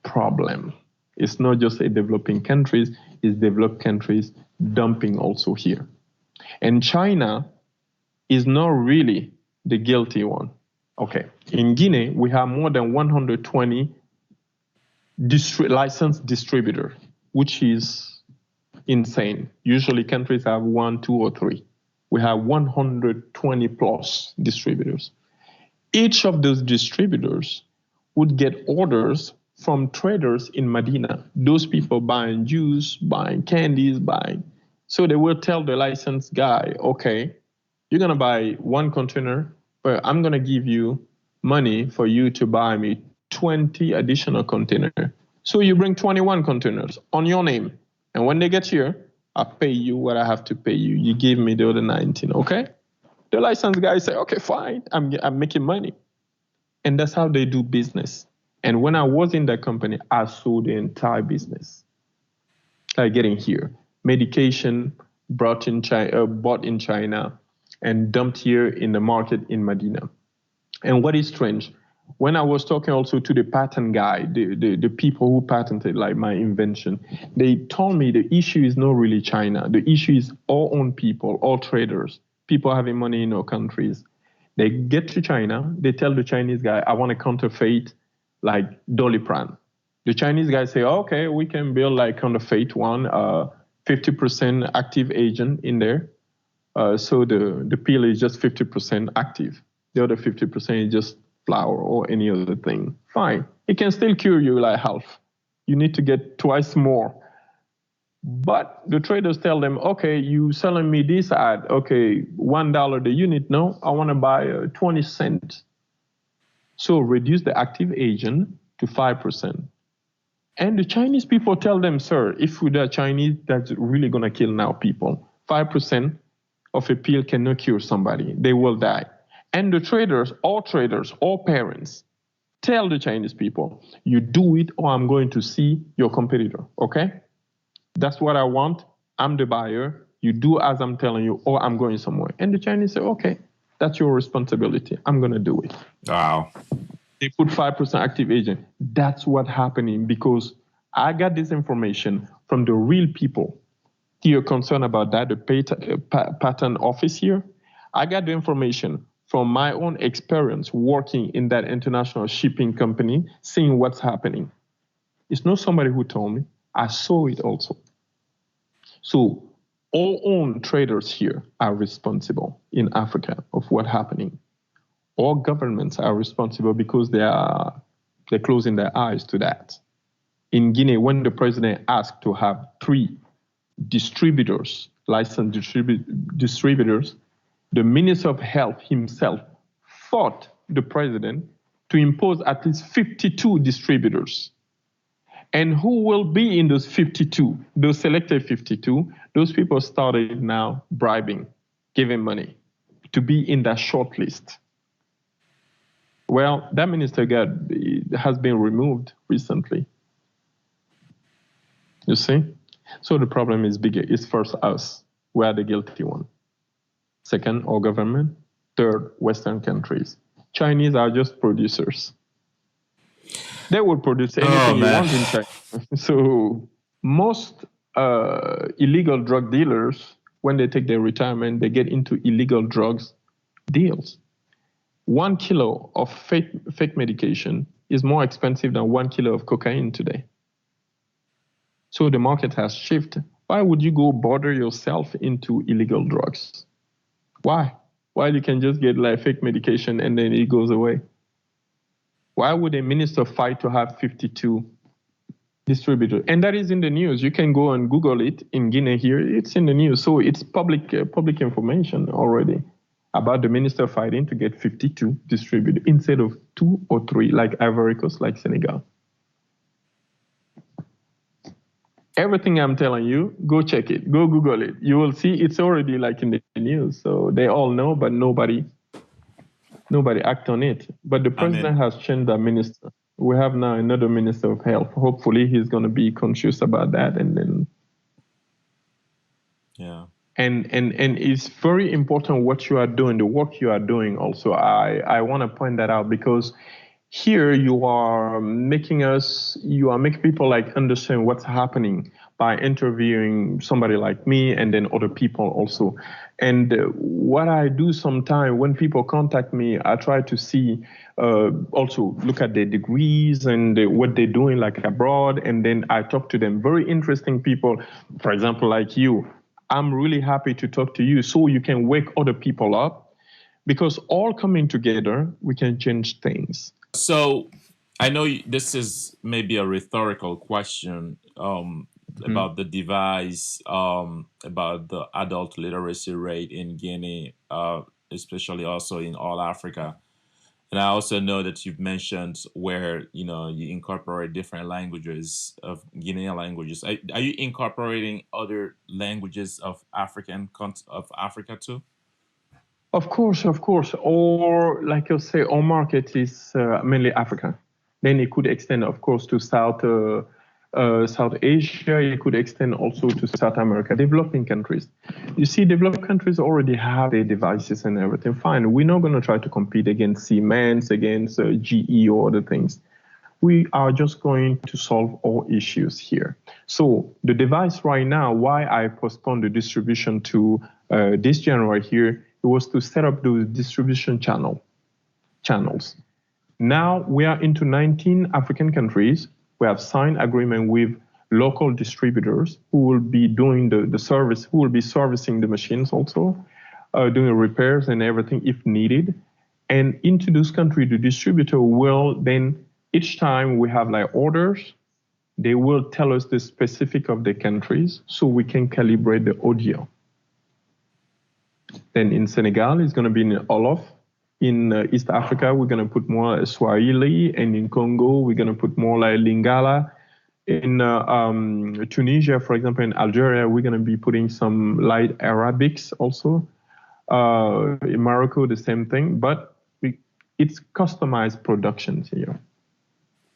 problem. It's not just a developing countries, it's developed countries dumping also here. And China is not really the guilty one. Okay, in Guinea, we have more than 120 licensed distributors, which is insane. Usually countries have 1, 2, or 3. We have 120 plus distributors. Each of those distributors would get orders from traders in Medina. Those people buying juice, buying candies, So they will tell the licensed guy, okay, you're going to buy 1 container, but I'm going to give you money for you to buy me 20 additional containers. So you bring 21 containers on your name. And when they get here, I pay you what I have to pay you. You give me the other 19, okay? The licensed guy say, okay, fine, I'm making money. And that's how they do business. And when I was in that company, I saw the entire business. Getting here, medication bought in China and dumped here in the market in Medina. And what is strange, when I was talking also to the patent guy, the people who patented my invention, they told me the issue is not really China. The issue is our own people, all traders, people having money in our countries. They get to China, they tell the Chinese guy, I want to counterfeit Doliprane. The Chinese guy say, okay, we can build counterfeit one, 50% active agent in there. So the pill is just 50% active. The other 50% is just flour or any other thing. Fine. It can still cure you half. You need to get twice more. But the traders tell them, okay, you selling me this at, okay, $1 the unit. No, I want to buy 20 cents. So reduce the active agent to 5%. And the Chinese people tell them, sir, if we are Chinese, that's really going to kill now people. 5% of a pill cannot cure somebody. They will die. And the traders, all parents, tell the Chinese people, you do it or I'm going to see your competitor, okay? That's what I want. I'm the buyer. You do as I'm telling you or I'm going somewhere. And the Chinese say, okay, that's your responsibility. I'm going to do it. Wow. They put 5% active agent. That's what's happening because I got this information from the real people here concerned about that, the patent office here. I got the information from my own experience working in that international shipping company, seeing what's happening. It's not somebody who told me. I saw it also. So all own traders here are responsible in Africa of what's happening. All governments are responsible because they're closing their eyes to that. In Guinea, when the president asked to have 3 distributors, licensed distributors, the Minister of Health himself fought the president to impose at least 52 distributors. And who will be in those 52, those selected 52? Those people started now bribing, giving money to be in that short list. Well, that minister has been removed recently. You see? So the problem is bigger. It's first us. We are the guilty one. Second, our government. Third, Western countries. Chinese are just producers. They will produce anything you want in China. So most illegal drug dealers, when they take their retirement, they get into illegal drugs deals. 1 kilo of fake medication is more expensive than 1 kilo of cocaine today. So the market has shifted. Why would you go bother yourself into illegal drugs? Why? Why you can just get like fake medication and then it goes away? Why would a minister fight to have 52 distributors? And that is in the news. You can go and Google it in Guinea here. It's in the news. So it's public information already about the minister fighting to get 52 distributors instead of 2 or 3 like Ivory Coast, like Senegal. Everything I'm telling you, go check it, go Google it. You will see it's already like in the news. So they all know, but nobody act on it. But the president has changed the minister. We have now another minister of health. Hopefully he's going to be conscious about that. And then, yeah. And it's very important what you are doing, the work you are doing also. I want to point that out because here you are making people like understand what's happening by interviewing somebody like me and then other people also. And what I do sometimes when people contact me, I try to see, also look at their degrees and what they're doing like abroad. And then I talk to them, very interesting people, for example, like you. I'm really happy to talk to you so you can wake other people up because all coming together, we can change things. So I know this is maybe a rhetorical question about the device, about the adult literacy rate in Guinea, especially also in all Africa. And I also know that you've mentioned where you incorporate different languages of Guinean languages. Are you incorporating other languages of Africa too? Of course. Or like you say, our market is mainly Africa. Then it could extend, of course, to South Asia. It could extend also to South America, developing countries. You see, developed countries already have their devices and everything. Fine, we're not going to try to compete against Siemens, against GE or other things. We are just going to solve all issues here. So the device right now, why I postponed the distribution to this January here, it was to set up those distribution channels. Now we are into 19 African countries. We have signed agreement with local distributors who will be doing the service, who will be servicing the machines also, doing repairs and everything if needed. And into those countries, the distributor will then, each time we have like orders, They will tell us the specific of the countries so we can calibrate the audio. Then in Senegal, it's going to be in Wolof. In East Africa, we're going to put more Swahili. And in Congo, we're going to put more like Lingala. In Tunisia, for example, in Algeria, we're going to be putting some light Arabics also. In Morocco, the same thing. But it's customized productions here.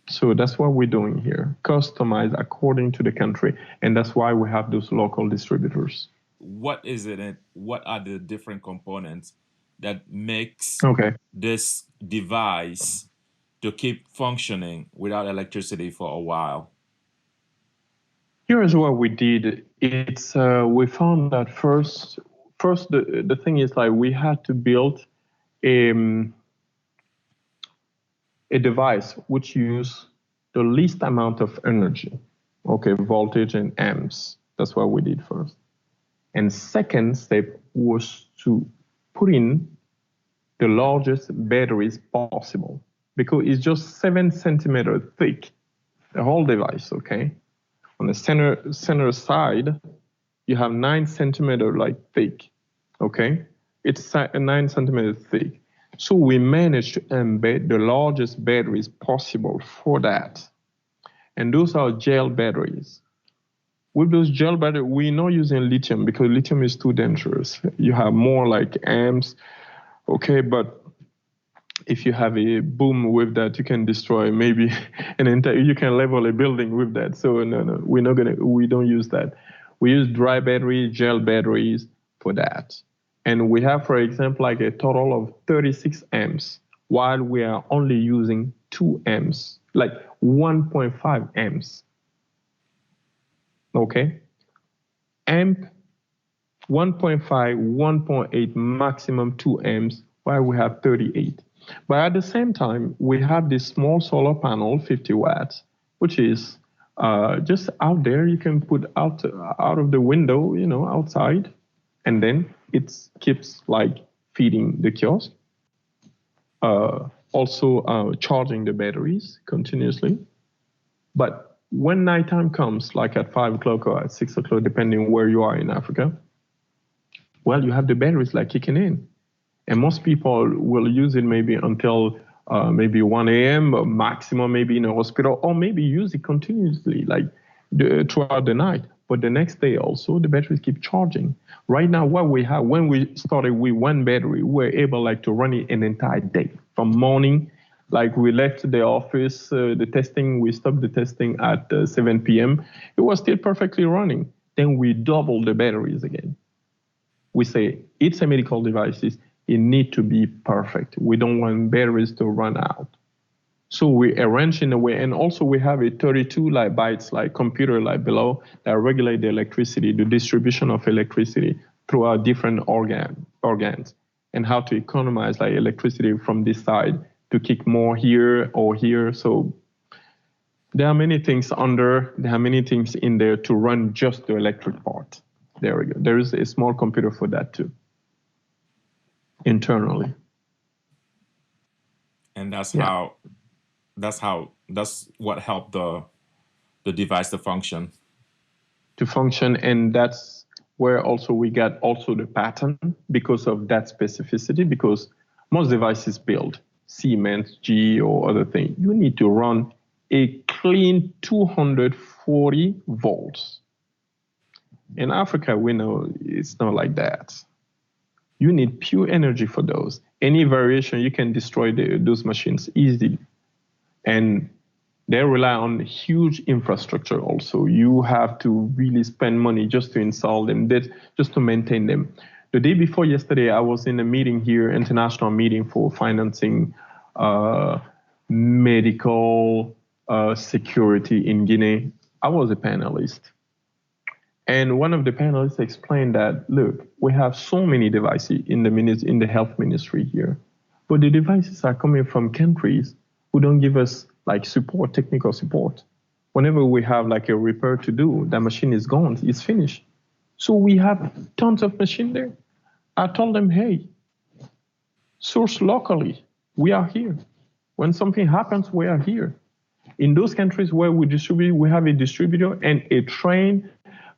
So that's what we're doing here, customized according to the country. And that's why we have those local distributors. What is it and what are the different components that makes this device to keep functioning without electricity for a while? Here is what we did. It's we found that first the thing is like we had to build a device which use the least amount of energy, voltage and amps. That's what we did first. And second step was to put in the largest batteries possible, because it's just 7 centimeters thick, the whole device, okay? On the center side, you have 9 centimeters like thick, okay? It's 9 centimeters thick. So we managed to embed the largest batteries possible for that. And those are gel batteries. With those gel batteries, we're not using lithium because lithium is too dangerous. You have more like amps, okay, but if you have a boom with that, you can destroy maybe an entire, you can level a building with that. So no, we don't use that. We use dry batteries, gel batteries for that. And we have, for example, like a total of 36 amps, while we are only using 2 amps, like 1.5 amps. Okay? Amp, 1.5, 1.8, maximum 2 amps, while we have 38. But at the same time, we have this small solar panel, 50 watts, which is just out there. You can put out of the window, outside, and then it keeps like feeding the kiosk. Also charging the batteries continuously. But when nighttime comes, like at 5 o'clock or at 6 o'clock, depending where you are in Africa, well, you have the batteries like kicking in. And most people will use it maybe until maybe 1 a.m., or maximum maybe in a hospital, or maybe use it continuously, like throughout the night. But the next day also, the batteries keep charging. Right now, what we have, when we started with one battery, we were able like to run it an entire day. From morning, like we left the office, the testing, we stopped the testing at 7 p.m. It was still perfectly running. Then we doubled the batteries again. We say, it's a medical device. It needs to be perfect. We don't want batteries to run out. So we arrange in a way, and also we have a 32 like bytes like computer like below that regulate the electricity, the distribution of electricity throughout different organs, and how to economize like electricity from this side to kick more here or here. So there are many things there are many things in there to run just the electric part. There we go. There is a small computer for that too, internally. And that's what helped the device to function. And that's where also we got also the patent because of that specificity, because most devices build Siemens, GE, or other things, you need to run a clean 240 volts. In Africa, we know it's not like that. You need pure energy for those. Any variation, you can destroy those machines easily. And they rely on huge infrastructure also. You have to really spend money just to install them, just to maintain them. The day before yesterday, I was in a meeting here, international meeting for financing medical security in Guinea. I was a panelist. And one of the panelists explained that, look, we have so many devices in the health ministry here, but the devices are coming from countries who don't give us like support, technical support. Whenever we have like a repair to do, the machine is gone, it's finished. So we have tons of machine there. I told them, hey, source locally. We are here. When something happens, we are here. In those countries where we distribute, we have a distributor and a trained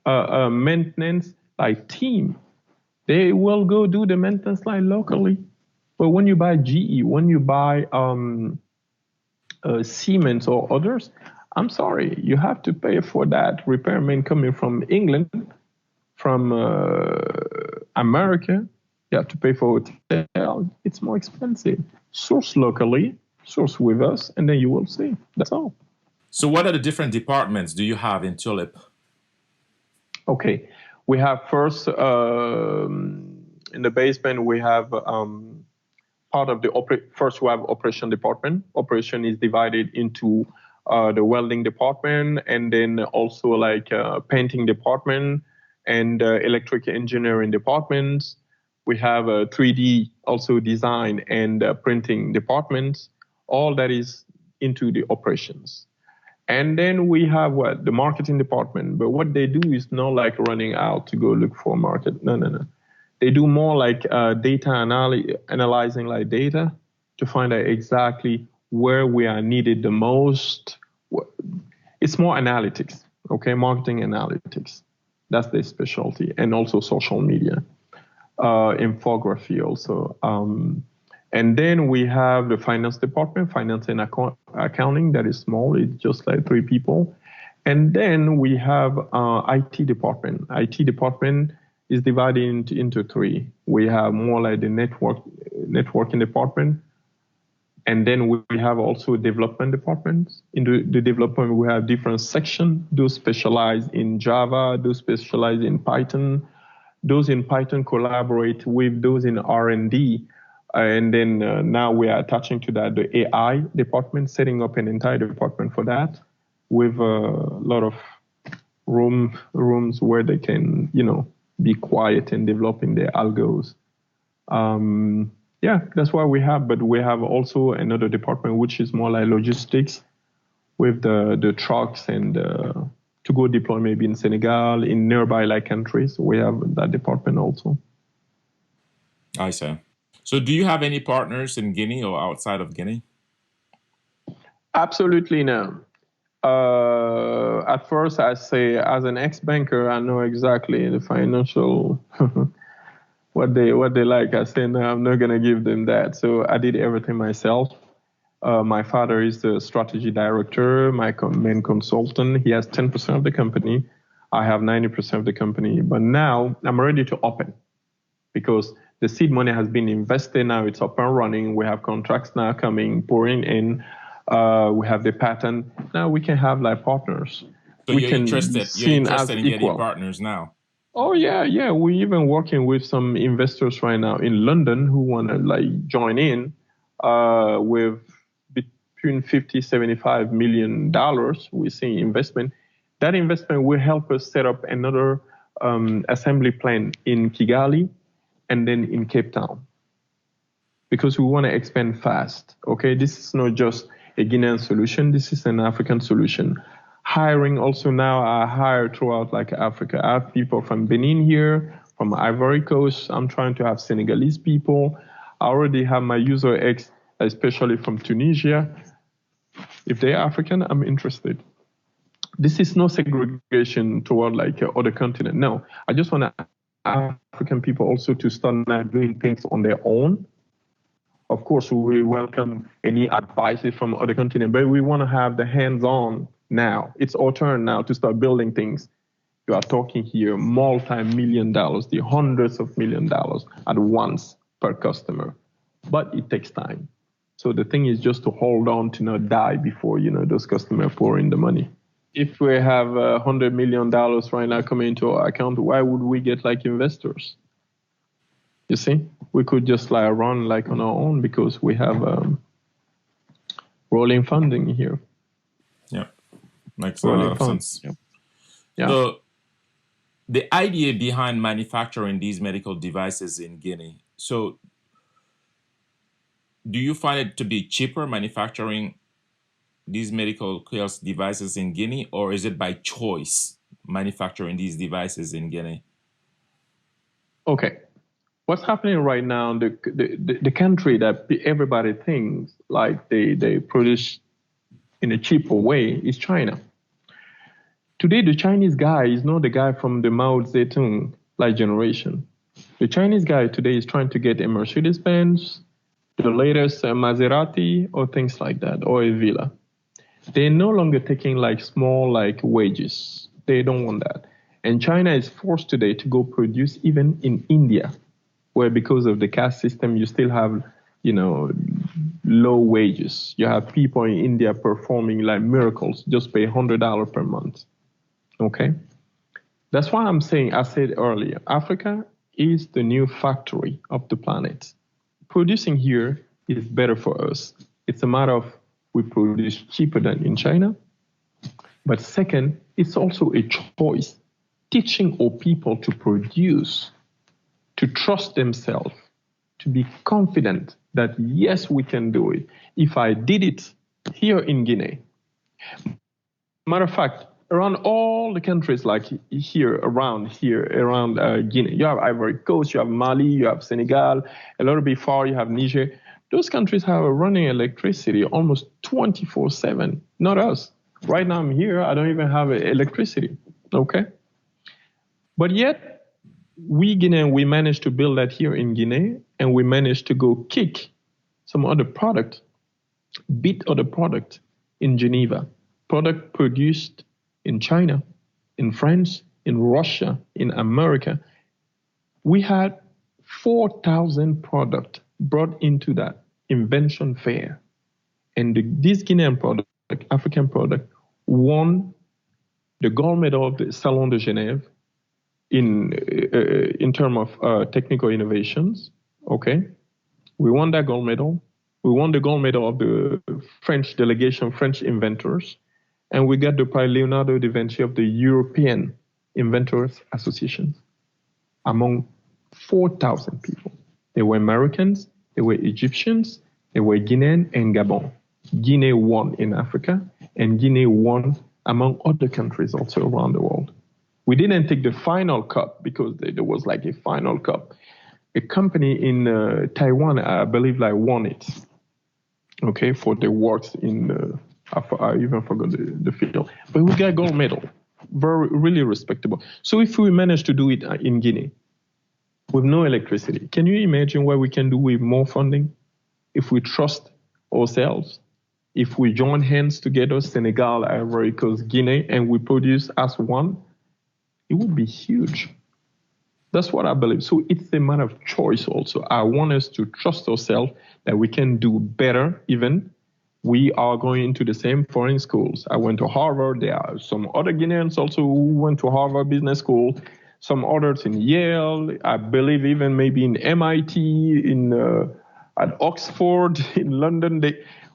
maintenance like team. They will go do the maintenance line locally. But when you buy GE, when you buy Siemens or others, I'm sorry, you have to pay for that repairman coming from England, from America. You have to pay for hotel. It's more expensive. Source locally, source with us, and then you will see. That's all. So, what are the different departments do you have in Tulip? Okay, we have first in the basement we have part of the first we have operation department. Operation is divided into the welding department and then also like painting department and electric engineering departments. We have a 3D also design and printing departments. All that is into the operations. And then we have what? The marketing department. But what they do is not like running out to go look for a market. No. They do more like data analyzing like data to find out exactly where we are needed the most. It's more analytics, okay? Marketing analytics. That's their specialty. And also social media, infography also. And then we have the finance department, finance and accounting, that is small. It's just like 3 people. And then we have IT department. IT department is divided into 3. We have more like the networking department. And then we have also development departments. In the development, we have different sections. Those specialize in Java, those specialize in Python. Those in Python collaborate with those in R&D. And then now we are attaching to that the AI department, setting up an entire department for that with a lot of rooms where they can, be quiet and developing their algos. That's why we have, but we have also another department which is more like logistics with the trucks and to go deploy maybe in Senegal, in nearby like countries. We have that department also. I see. So do you have any partners in Guinea or outside of Guinea? Absolutely no. At first, I say, as an ex-banker, I know exactly the financial what they like. I say, no, I'm not gonna give them that. So I did everything myself. My father is the strategy director, my main consultant. He has 10% of the company. I have 90% of the company. But now I'm ready to open because the seed money has been invested. Now it's up and running. We have contracts now coming, pouring in. We have the patent. Now we can have like partners. So you're interested in getting partners now? Oh yeah. We're even working with some investors right now in London who want to like join in with between $50-75 million. We're seeing investment. That investment will help us set up another assembly plant in Kigali and then in Cape Town, because we want to expand fast. Okay, this is not just a Guinean solution. This is an African solution. Hiring also now, I hire throughout like Africa. I have people from Benin here, from Ivory Coast. I'm trying to have Senegalese people. I already have my user X, especially from Tunisia. If they're African, I'm interested. This is no segregation toward like other continent. No, I just want African people also to start now doing things on their own. Of course, we welcome any advice from other continents, but we want to have the hands-on now. It's our turn now to start building things. You are talking here multi-million dollars, the hundreds of $millions at once per customer, but it takes time. So the thing is just to hold on to not die before those customers pour in the money. If we have $100 million right now coming into our account, why would we get like investors? You see, we could just like run like on our own because we have rolling funding here. Yeah, makes a lot of sense. Yeah. So the idea behind manufacturing these medical devices in Guinea. So do you find it to be cheaper manufacturing these medical kiosk devices in Guinea, or is it by choice manufacturing these devices in Guinea? Okay. What's happening right now, the country that everybody thinks like they produce in a cheaper way is China. Today, the Chinese guy is not the guy from the Mao Zedong like generation. The Chinese guy today is trying to get a Mercedes-Benz, the latest Maserati, or things like that, or a villa. They're no longer taking like small like wages. They don't want that. And China is forced today to go produce even in India, where because of the caste system, you still have, low wages. You have people in India performing like miracles, just pay $100 per month. Okay? That's why I'm saying, I said earlier, Africa is the new factory of the planet. Producing here is better for us. It's a matter of we produce cheaper than in China. But second, it's also a choice, teaching our people to produce, to trust themselves, to be confident that, yes, we can do it. If I did it here in Guinea, matter of fact, around all the countries like around Guinea, you have Ivory Coast, you have Mali, you have Senegal, a little bit far, you have Niger. Those countries have running electricity almost 24/7, not us. Right now I'm here, I don't even have electricity, okay? But yet, we Guinean, we managed to build that here in Guinea, and we managed to go kick some other product, beat other product in Geneva, product produced in China, in France, in Russia, in America. We had 4,000 products brought into that invention fair. And this Guinean product, African product, won the gold medal of the Salon de Genève in terms of technical innovations, okay? We won that gold medal. We won the gold medal of the French delegation, French inventors, and we got the prize Leonardo da Vinci of the European Inventors Association among 4,000 people. They were Americans, they were Egyptians, they were Guinean and Gabon. Guinea won in Africa, and Guinea won among other countries also around the world. We didn't take the final cup because there was like a final cup. A company in Taiwan, I believe, won it, okay, for the works in, I even forgot the field. But we got gold medal, really respectable. So if we manage to do it in Guinea with no electricity, can you imagine what we can do with more funding? If we trust ourselves, if we join hands together, Senegal, Ivory Coast, Guinea, and we produce as one, it would be huge. That's what I believe. So it's a matter of choice also. I want us to trust ourselves that we can do better even. We are going into the same foreign schools. I went to Harvard. There are some other Guineans also who went to Harvard Business School, some others in Yale, I believe even maybe in MIT, at Oxford, in London.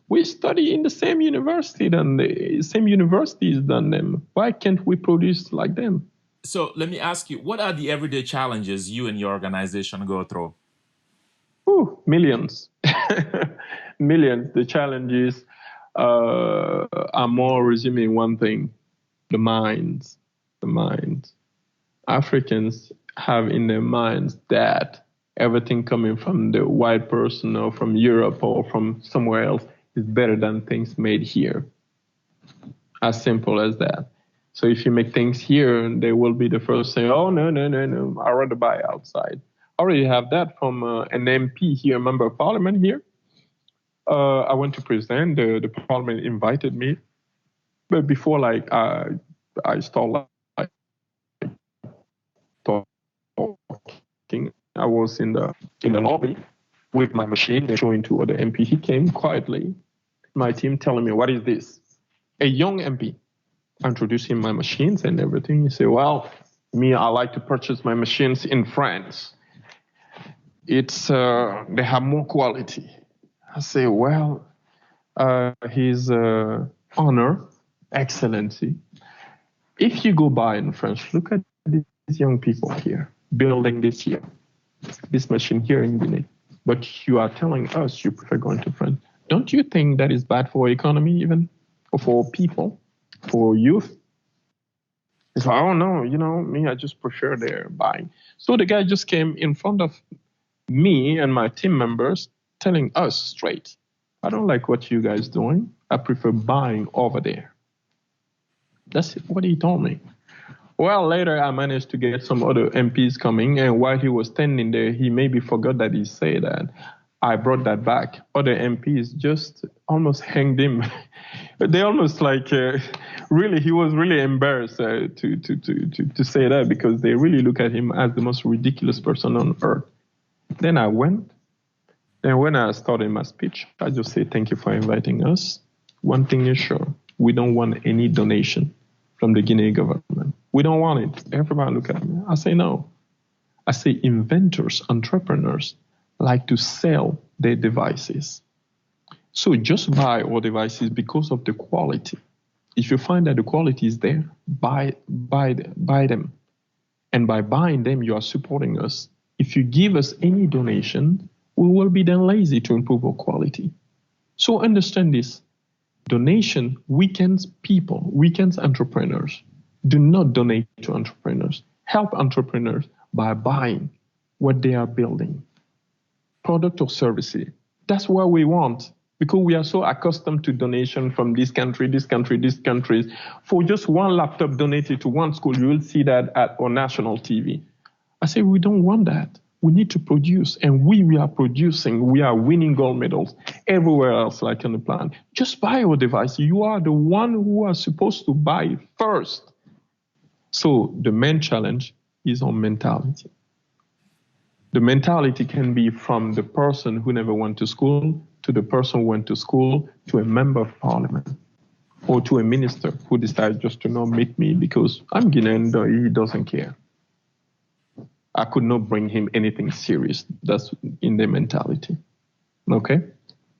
We study in the same university than the same universities than them. Why can't we produce like them? So let me ask you, what are the everyday challenges you and your organization go through? Millions. Millions. The challenges are more resuming one thing, the minds. The minds. Africans have in their minds that everything coming from the white person or from Europe or from somewhere else is better than things made here. As simple as that. So if you make things here, they will be the first saying, oh, no, I'd rather buy outside. I already have that from an MP here, member of parliament here. I went to present, the parliament invited me. But before I start talking, I was in the lobby with my machine showing to other MP. He came quietly, my team telling me, what is this? A young MP. Introducing my machines and everything. You say, well, I like to purchase my machines in France. It's they have more quality. I say, well, His Honor, Excellency, if you go by in French, look at these young people here building this machine here in Guinea. But you are telling us you prefer going to France. Don't you think that is bad for economy even, or for people? For youth, it's like, oh no, me, I just prefer their buying. So the guy just came in front of me and my team members telling us straight, I don't like what you guys doing. I prefer buying over there. That's what he told me. Well, later I managed to get some other MPs coming, and while he was standing there, he maybe forgot that he said that. I brought that back. Other MPs just almost hanged him. They almost like, really, he was really embarrassed to say that, because they really look at him as the most ridiculous person on earth. Then I went, and when I started my speech, I just said, thank you for inviting us. One thing is sure, we don't want any donation from the Guinea government. We don't want it. Everybody look at me. I say no. I say inventors, entrepreneurs like to sell their devices. So just buy our devices because of the quality. If you find that the quality is there, buy them. And by buying them, you are supporting us. If you give us any donation, we will be then lazy to improve our quality. So understand this. Donation weakens people, weakens entrepreneurs. Do not donate to entrepreneurs. Help entrepreneurs by buying what they are building, product or services. That's what we want, because we are so accustomed to donation from this country, this country, this country. For just one laptop donated to one school, you will see that at our national TV. I say we don't want that. We need to produce, and we are producing. We are winning gold medals everywhere else, like on the planet. Just buy your device. You are the one who are supposed to buy it first. So the main challenge is on mentality. The mentality can be from the person who never went to school, to the person who went to school, to a member of parliament, or to a minister who decides just to not meet me because I'm Guinean, he doesn't care. I could not bring him anything serious. That's in their mentality. Okay?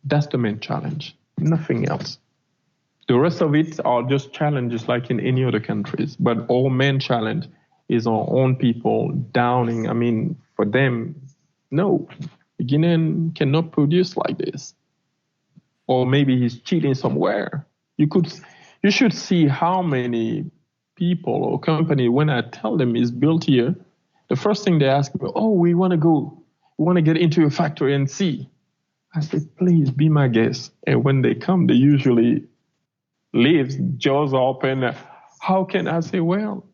That's the main challenge, nothing else. The rest of it are just challenges like in any other countries. But our main challenge is our own people downing. I mean, for them, no, the Guinean cannot produce like this. Or maybe he's cheating somewhere. You should see how many people or company, when I tell them it's built here, the first thing they ask me, oh, we want to get into your factory and see. I said, please be my guest. And when they come, they usually leave, jaws open. How can I say, well?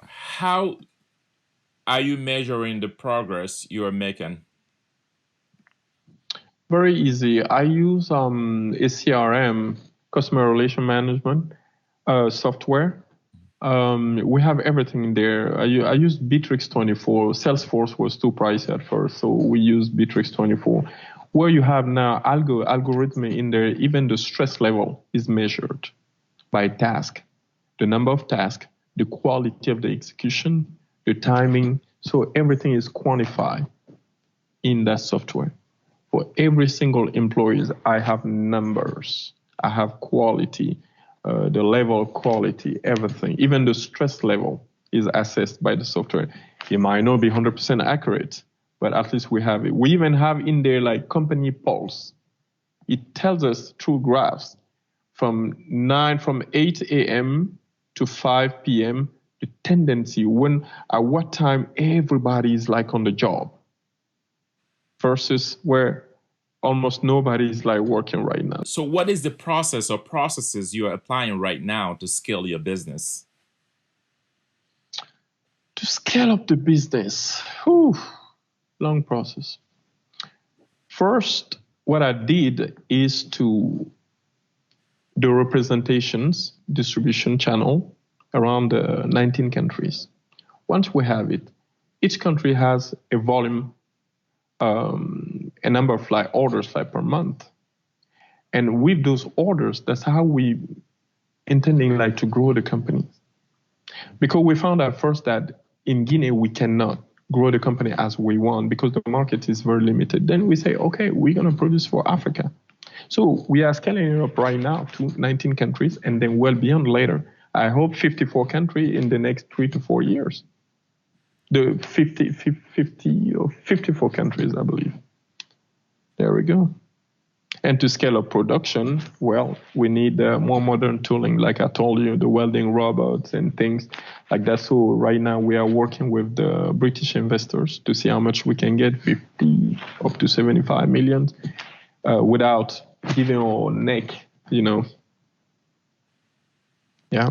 How are you measuring the progress you are making? Very easy. I use a CRM, customer relation management software. We have everything in there. I used Bitrix 24. Salesforce was too pricey at first, so we used Bitrix 24. Where you have now algorithm in there, even the stress level is measured by task, the number of tasks, the quality of the execution, the timing. So everything is quantified in that software. For every single employee, I have numbers. I have quality. The level of quality, everything, even the stress level is assessed by the software. It might not be 100% accurate, but at least we have it. We even have in there like company pulse. It tells us through graphs from 8 a.m. to 5 p.m. the tendency at what time everybody is like on the job versus where almost nobody is like working right now. So what is the process or processes you are applying right now to scale your business? To scale up the business, long process. First, what I did is to the representations, distribution channel around 19 countries. Once we have it, each country has a volume, a number of orders per month. And with those orders, that's how we intending to grow the company. Because we found out first that in Guinea, we cannot grow the company as we want because the market is very limited. Then we say, okay, we're going to produce for Africa. So we are scaling it up right now to 19 countries and then well beyond later. I hope 54 countries in the next 3 to 4 years. The 50 or 54 countries, I believe. There we go. And to scale up production, well, we need more modern tooling, like I told you, the welding robots and things like that. So right now we are working with the British investors to see how much we can get, 50 up to 75 million, without giving our neck, Yeah. Yeah.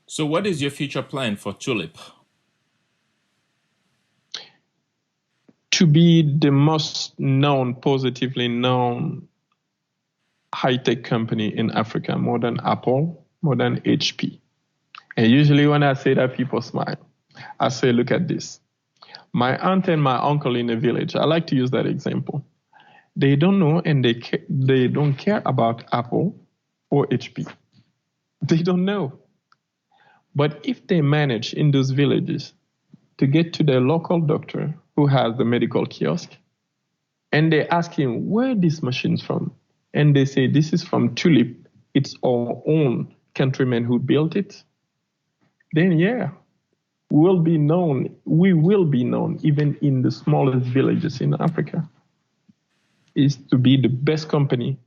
So what is your future plan for Tulip? To be the most known, positively known high-tech company in Africa, more than Apple, more than HP. And usually when I say that, people smile. I say, look at this. My aunt and my uncle in a village, I like to use that example. They don't know and they don't care about Apple or HP. They don't know. But if they manage in those villages to get to their local doctor who has the medical kiosk, and they ask him where this machine's from, and they say this is from Tulip, it's our own countrymen who built it, then yeah, we will be known even in the smallest villages in Africa. Is to be the best company,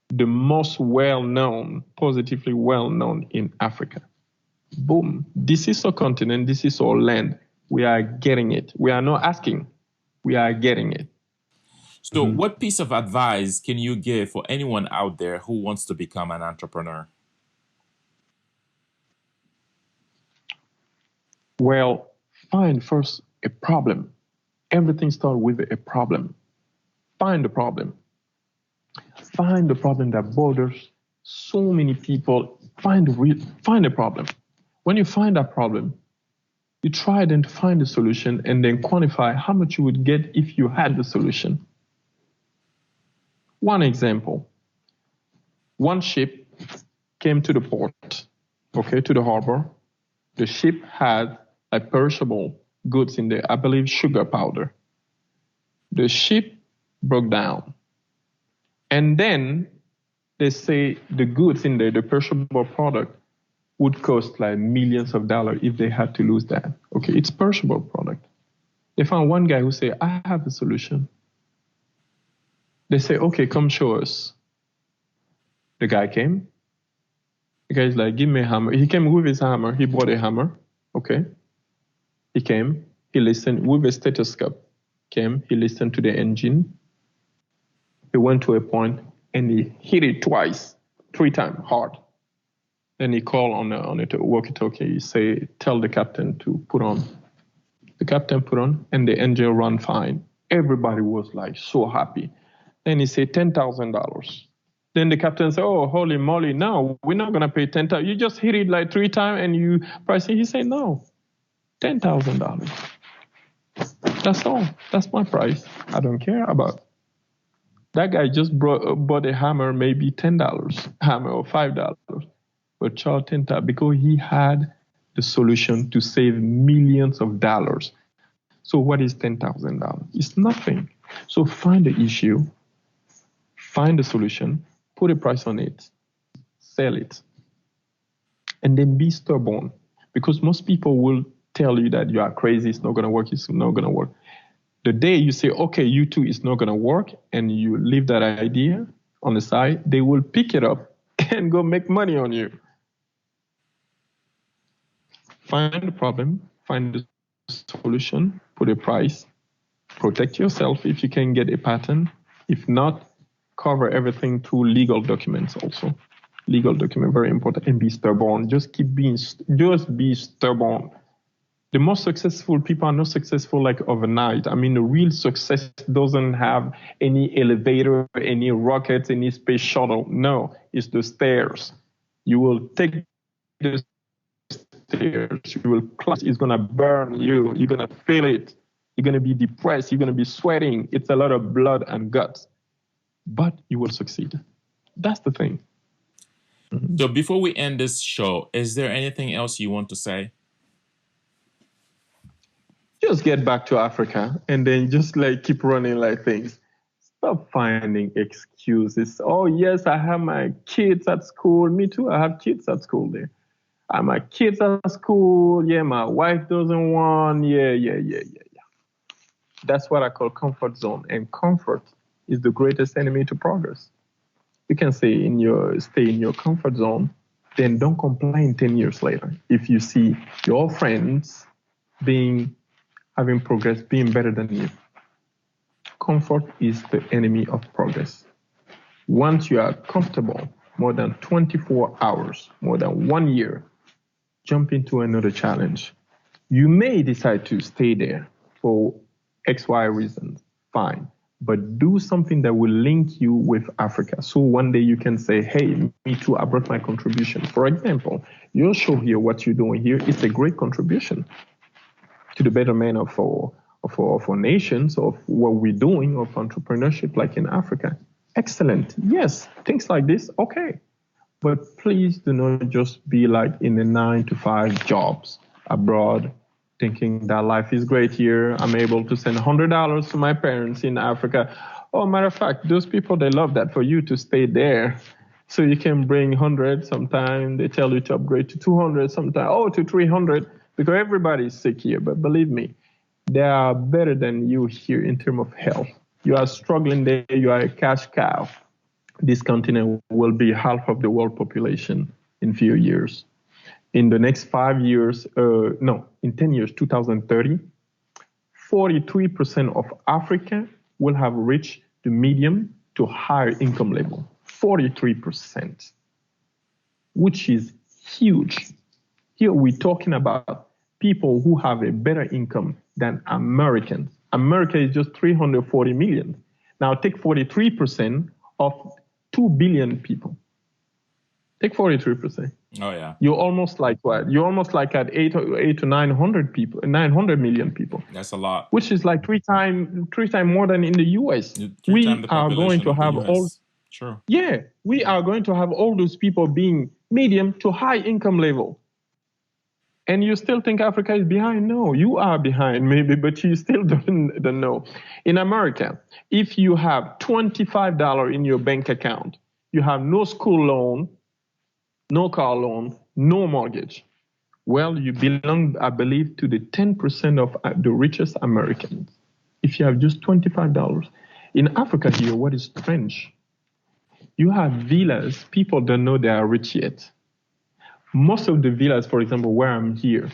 the most well-known, positively well-known in Africa. Boom. This is our continent. This is our land. We are getting it. We are not asking. We are getting it. So what piece of advice can you give for anyone out there who wants to become an entrepreneur? Well, find first a problem. Everything starts with a problem. Find the problem. Find the problem that bothers so many people. Find a problem. When you find that problem, you try then to find the solution and then quantify how much you would get if you had the solution. One example, one ship came to the port, to the harbor. The ship had a perishable goods in there, I believe sugar powder. The ship broke down. And then they say the goods in there, the perishable product, would cost like millions of dollars if they had to lose that. Okay, it's perishable product. They found one guy who said, I have a solution. They say, okay, come show us. The guy came. The guy's like, give me a hammer. He came with his hammer. He bought a hammer. Okay. He came. He listened with a stethoscope. Came. He listened to the engine. He went to a point and he hit it twice, 3 times hard. Then he called on the walkie-talkie. He say, tell the captain to put on. The captain put on and the engine ran fine. Everybody was like so happy. Then he said $10,000. Then the captain said, oh, holy moly, no, we're not going to pay $10,000. You just hit it like 3 times and you price it. He said, no, $10,000. That's all. That's my price. I don't care about it. That guy just bought a hammer, maybe $10, hammer or $5. But charge $10,000 because he had the solution to save millions of dollars. So what is $10,000? It's nothing. So find the issue, find the solution, put a price on it, sell it, and then be stubborn. Because most people will tell you that you are crazy, it's not going to work, it's not going to work. The day you say, okay, you too, it's not going to work, and you leave that idea on the side, they will pick it up and go make money on you. Find the problem, find the solution, put a price, protect yourself if you can get a patent. If not, cover everything through legal documents also. Legal document, very important, and be stubborn. Just be stubborn. The most successful people are not successful like overnight. I mean, the real success doesn't have any elevator, any rockets, any space shuttle. No, it's the stairs. You will take the stairs, you will clash, it's going to burn you. You're going to feel it. You're going to be depressed. You're going to be sweating. It's a lot of blood and guts. But you will succeed. That's the thing. Mm-hmm. So before we end this show, is there anything else you want to say? Just get back to Africa and then just like keep running like things. Stop finding excuses. Oh, yes, I have my kids at school. Me too. I have kids at school there. I have my kids at school. Yeah, my wife doesn't want. Yeah. That's what I call comfort zone. And comfort is the greatest enemy to progress. You can stay in your comfort zone, then don't complain 10 years later. If you see your friends having progress, being better than you. Comfort is the enemy of progress. Once you are comfortable, more than 24 hours, more than 1 year, jump into another challenge. You may decide to stay there for XY reasons, fine. But do something that will link you with Africa. So one day you can say, hey, me too, I brought my contribution. For example, your show here, what you're doing here, it's a great contribution to the betterment of our nations, of what we're doing, of entrepreneurship, like in Africa. Excellent. Yes, things like this, okay. But please do not just be like in the 9 to 5 jobs abroad, thinking that life is great here. I'm able to send $100 to my parents in Africa. Oh, matter of fact, those people, they love that for you to stay there. So you can bring 100 sometime. They tell you to upgrade to 200 sometime. Oh, to 300, because everybody is sick here. But believe me, they are better than you here in terms of health. You are struggling there. You are a cash cow. This continent will be half of the world population in few years. In the next 5 years, in 10 years, 2030, 43% of Africa will have reached the medium to higher income level. 43%, which is huge. Here we're talking about people who have a better income than Americans. America is just 340 million. Now take 43% of 2 billion people. Take 43%. Oh yeah. You're almost like what? You're almost like at 8 to 900 people, 900 million people. That's a lot. Which is like three times more than in the US. Three times the population of the US. Sure. Yeah, we are going to have all those people being medium to high income level. And you still think Africa is behind? No, you are behind maybe, but you still don't know. In America, if you have $25 in your bank account, you have no school loan, no car loan, no mortgage. Well, you belong, I believe, to the 10% of the richest Americans. If you have just $25. In Africa here, what is strange? You have villas, people don't know they are rich yet. Most of the villas, for example, where I'm here,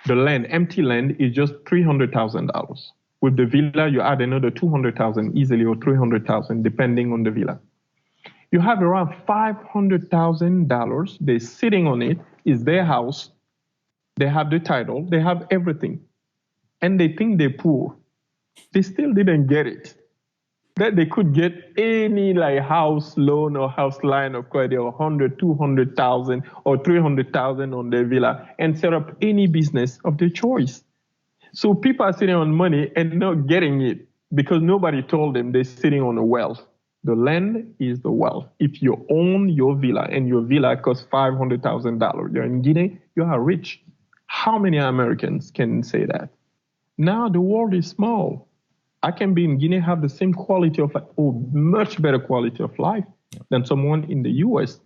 the land, empty land, is just $300,000. With the villa, you add another 200,000 easily, or 300,000, depending on the villa. You have around $500,000. They're sitting on it. It's their house. They have the title. They have everything. And they think they're poor. They still didn't get it. That they could get any like house loan or house line of credit of 100, 200,000 or 300,000 on their villa and set up any business of their choice. So people are sitting on money and not getting it because nobody told them they're sitting on a wealth. The land is the wealth. If you own your villa and your villa costs $500,000, you're in Guinea, you are rich. How many Americans can say that? Now the world is small. I can be in Guinea, have the same quality of life, or much better quality of life than someone in the US.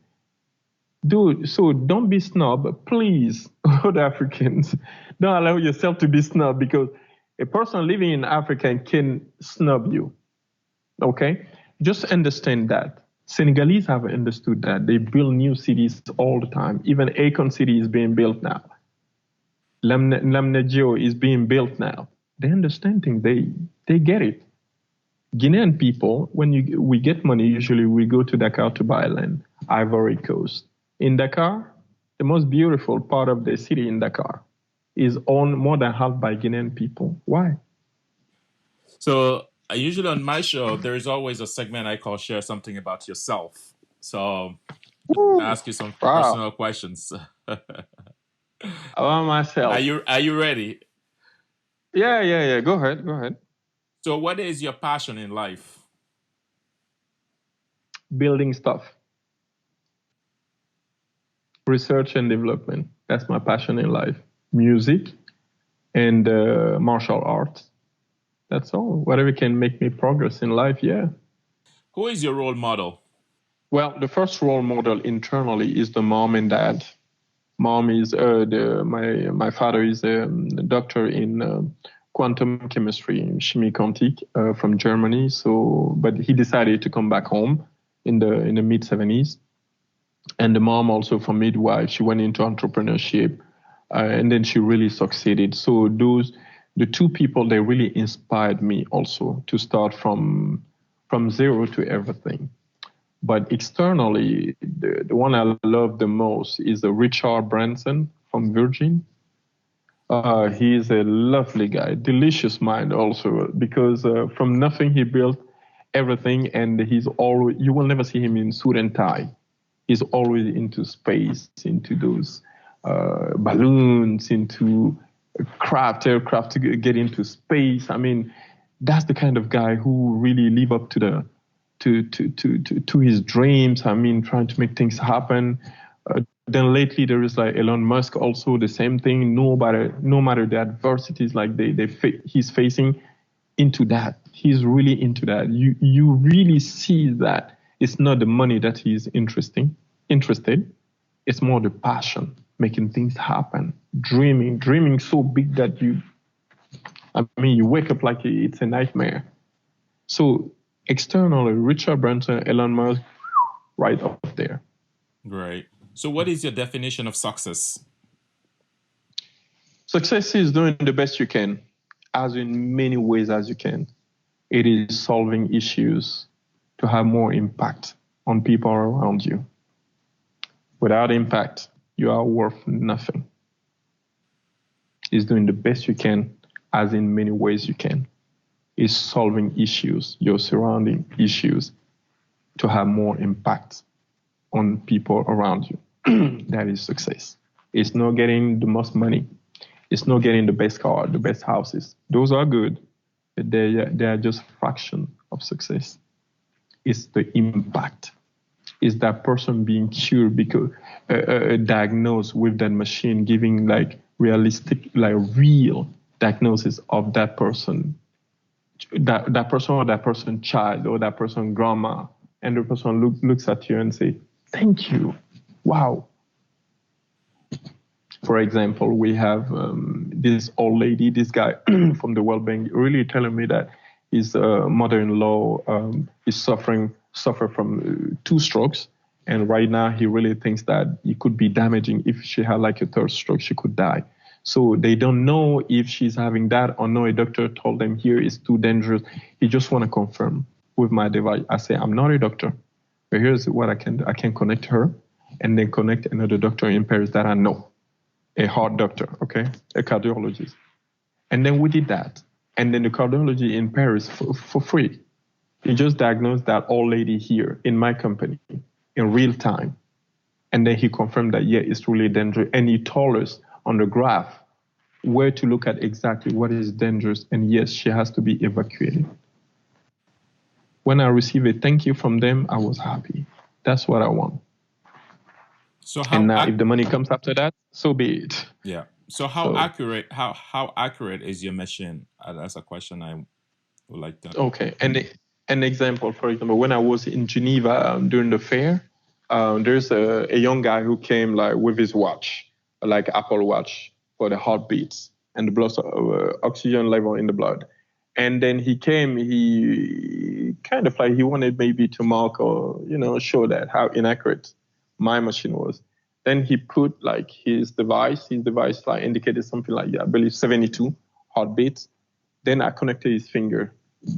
Dude, so don't be snob, please, other Africans. Don't allow yourself to be snob because a person living in Africa can snub you, okay? Just understand that. Senegalese have understood that. They build new cities all the time. Even Akon City is being built now. Lamnegio is being built now. They understand things. They get it. Guinean people, when we get money, usually we go to Dakar to buy land, Ivory Coast. In Dakar, the most beautiful part of the city in Dakar is owned more than half by Guinean people. Why? So usually on my show, there is always a segment I call Share Something About Yourself. So I ask you some personal questions. About myself. Are you ready? Yeah. Go ahead. So what is your passion in life? Building stuff. Research and development. That's my passion in life. Music and martial arts. That's all. Whatever can make me progress in life, yeah. Who is your role model? Well, the first role model internally is the mom and dad. Mom is my father is a doctor in quantum chemistry, chimie quantique, from Germany. So, but he decided to come back home in the mid 70s. And the mom also from midwife, she went into entrepreneurship, and then she really succeeded. So the two people, they really inspired me also to start from zero to everything. But externally, the one I love the most is the Richard Branson from Virgin. He is a lovely guy, delicious mind also, because from nothing he built everything, and he's always, you will never see him in suit and tie. He's always into space, into those balloons, into aircraft to get into space. I mean, that's the kind of guy who really live up to the to his dreams. I mean, trying to make things happen. Then lately there is like Elon Musk, also the same thing. No matter the adversities like he's facing, into that. He's really into that. You really see that it's not the money that he's interested. It's more the passion, making things happen, dreaming so big that I mean, you wake up like it's a nightmare. So externally, Richard Branson, Elon Musk, right up there. Great. So, what is your definition of success? Success is doing the best you can, as in many ways as you can. It is solving issues to have more impact on people around you. Without impact, you are worth nothing. It's doing the best you can, as in many ways you can. It's solving issues, your surrounding issues, to have more impact on people around you. That is success. It's not getting the most money. It's not getting the best car, the best houses. Those are good, but they are just a fraction of success. It's the impact. It's that person being cured, because diagnosed with that machine, giving like realistic, like real diagnosis of that person, that person, or that person child, or that person grandma, and the person looks at you and say, "Thank you, wow." For example, we have this old lady, this guy from the World Bank, really telling me that his mother-in-law is suffer from 2 strokes, and right now he really thinks that it could be damaging. If she had like a 3rd stroke, she could die. So they don't know if she's having that or no. A doctor told them here is too dangerous. He just want to confirm with my device. I say, I'm not a doctor, but here's what I can do. I can connect her and then connect another doctor in Paris that I know. A heart doctor, okay, a cardiologist. And then we did that. And then the cardiology in Paris for free. He just diagnosed that old lady here in my company in real time. And then he confirmed that, yeah, it's really dangerous. And he told us on the graph where to look at exactly what is dangerous. And yes, she has to be evacuated. When I received a thank you from them, I was happy. That's what I want. So and now, if the money comes after that, so be it. Yeah. So how accurate is your machine? That's a question I would like to. Okay. And an example, for example, when I was in Geneva during the fair, there's a young guy who came like with his watch, like Apple Watch, for the heartbeats and the blood oxygen level in the blood. And then he came, he kind of like he wanted maybe to mark or show that how inaccurate my machine was. Then he put like his device like indicated something like, I believe 72 heartbeats. Then I connected his finger.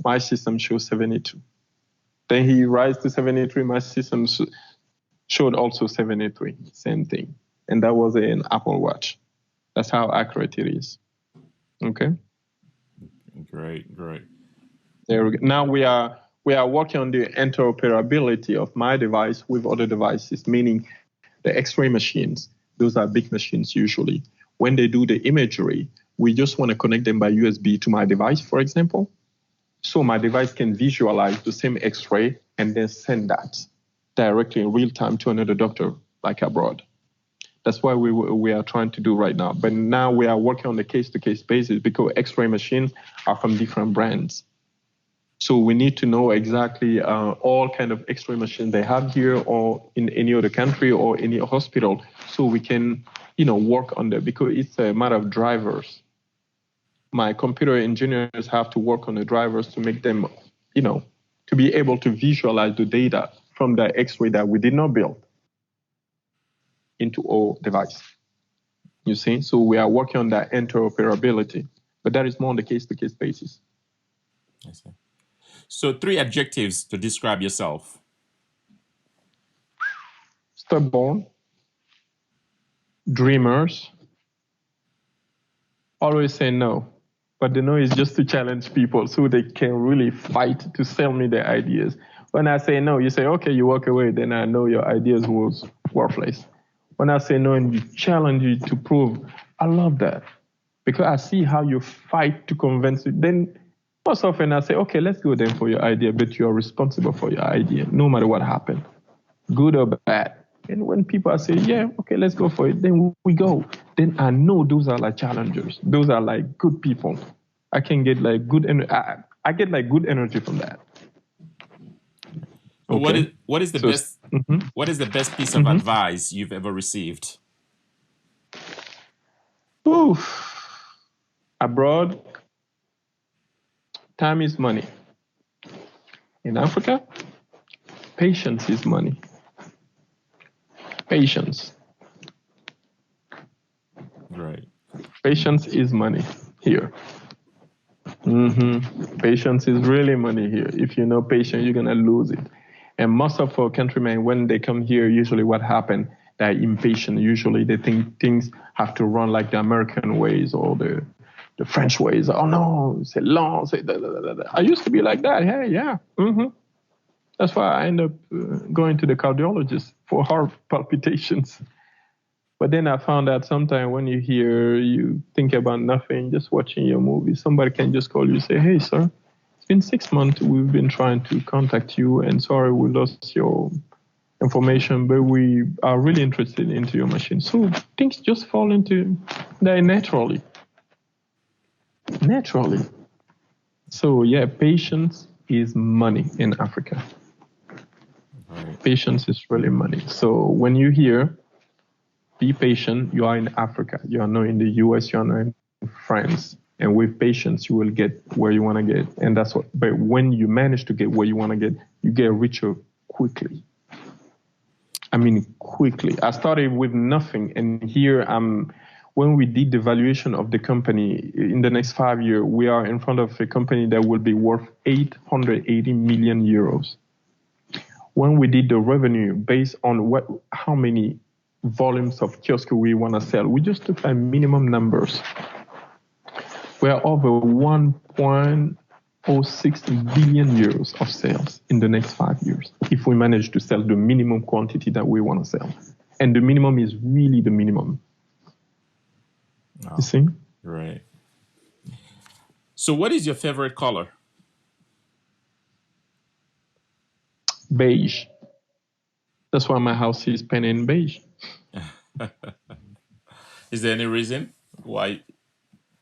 My system shows 72. Then he rise to 73. My system showed also 73. Same thing. And that was an Apple Watch. That's how accurate it is. Okay. Great. There we go. Now we are working on the interoperability of my device with other devices, meaning the X-ray machines. Those are big machines usually. When they do the imagery, we just want to connect them by USB to my device, for example. So my device can visualize the same X-ray and then send that directly in real time to another doctor, like abroad. That's what we are trying to do right now. But now we are working on a case-to-case basis because X-ray machines are from different brands. So we need to know exactly all kind of X-ray machines they have here or in any other country or any hospital, so we can, work on that, because it's a matter of drivers. My computer engineers have to work on the drivers to make them, to be able to visualize the data from the X-ray that we did not build into our device. You see? So we are working on that interoperability, but that is more on the case-to-case basis. I see. So 3 adjectives to describe yourself. stubborn, dreamers, always say no. But the no is just to challenge people so they can really fight to sell me their ideas. When I say no, you say, okay, you walk away, then I know your ideas was worthless. When I say no and you challenge you to prove, I love that. Because I see how you fight to convince you. Then most often I say, okay, let's go then for your idea, but you're responsible for your idea, no matter what happened, good or bad. And when people say, yeah, okay, let's go for it, then we go. Then I know those are like challengers. Those are like good people. I can get like good, I get like good energy from that. Okay. What is the best? Mm-hmm. What is the best piece of advice you've ever received? Abroad, time is money. In Africa, patience is money. Patience. Right. Patience is money here. Patience is really money here. If you're not patient, you're gonna lose it. And most of our countrymen, when they come here, usually what happens, they're impatient. Usually they think things have to run like the American ways or the French ways. Oh no, c'est long, c'est da, da, da, da. I used to be like that. Hey, yeah. That's why I end up going to the cardiologist for heart palpitations. But then I found out sometimes when you think about nothing, just watching your movie, somebody can just call you and say, hey, sir, it's been 6 months. We've been trying to contact you, and sorry, we lost your information, but we are really interested into your machine. So things just fall into there naturally. Naturally. So yeah, patience is money in Africa. Right. Patience is really money. So when you hear, be patient, you are in Africa. You are not in the US, you are not in France. And with patience, you will get where you want to get. And that's what, but when you manage to get where you want to get, you get richer quickly. I mean, quickly. I started with nothing. And here when we did the valuation of the company in the next 5 years, we are in front of a company that will be worth 880 million euros. When we did the revenue based on how many volumes of kiosk we want to sell, we just took like minimum numbers. We are over 1.06 billion euros of sales in the next 5 years if we manage to sell the minimum quantity that we want to sell. And the minimum is really the minimum. Oh, you see? Right. So what is your favorite color? Beige. That's why my house is painted in beige. Is there any reason why?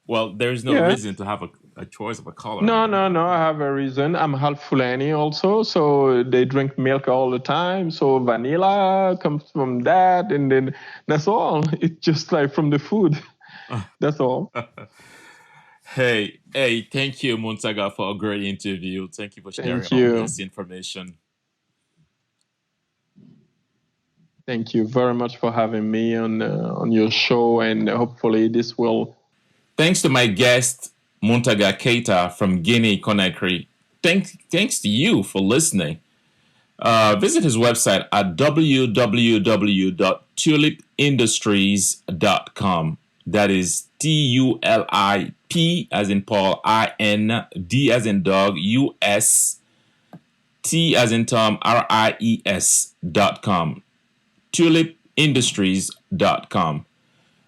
Well, there is no reason to have a choice of a color. No. I have a reason. I'm half Fulani also, so they drink milk all the time. So vanilla comes from that, and then that's all. It's just like from the food. That's all. Hey, thank you, Mountaga, for a great interview. Thank you for sharing all this information. Thank you very much for having me on your show, and hopefully this will. Thanks to my guest, Mountaga Keita from Guinea-Conakry. Thanks to you for listening. Visit his website at www.tulipindustries.com. That is TULIP as in Paul, IND as in dog, US, T as in Tom, RIES.com. Tulipindustries.com.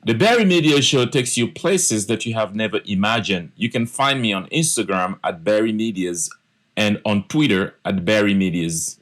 The Barry Media Show takes you places that you have never imagined. You can find me on Instagram at Barry Medias and on Twitter at Barry Medias.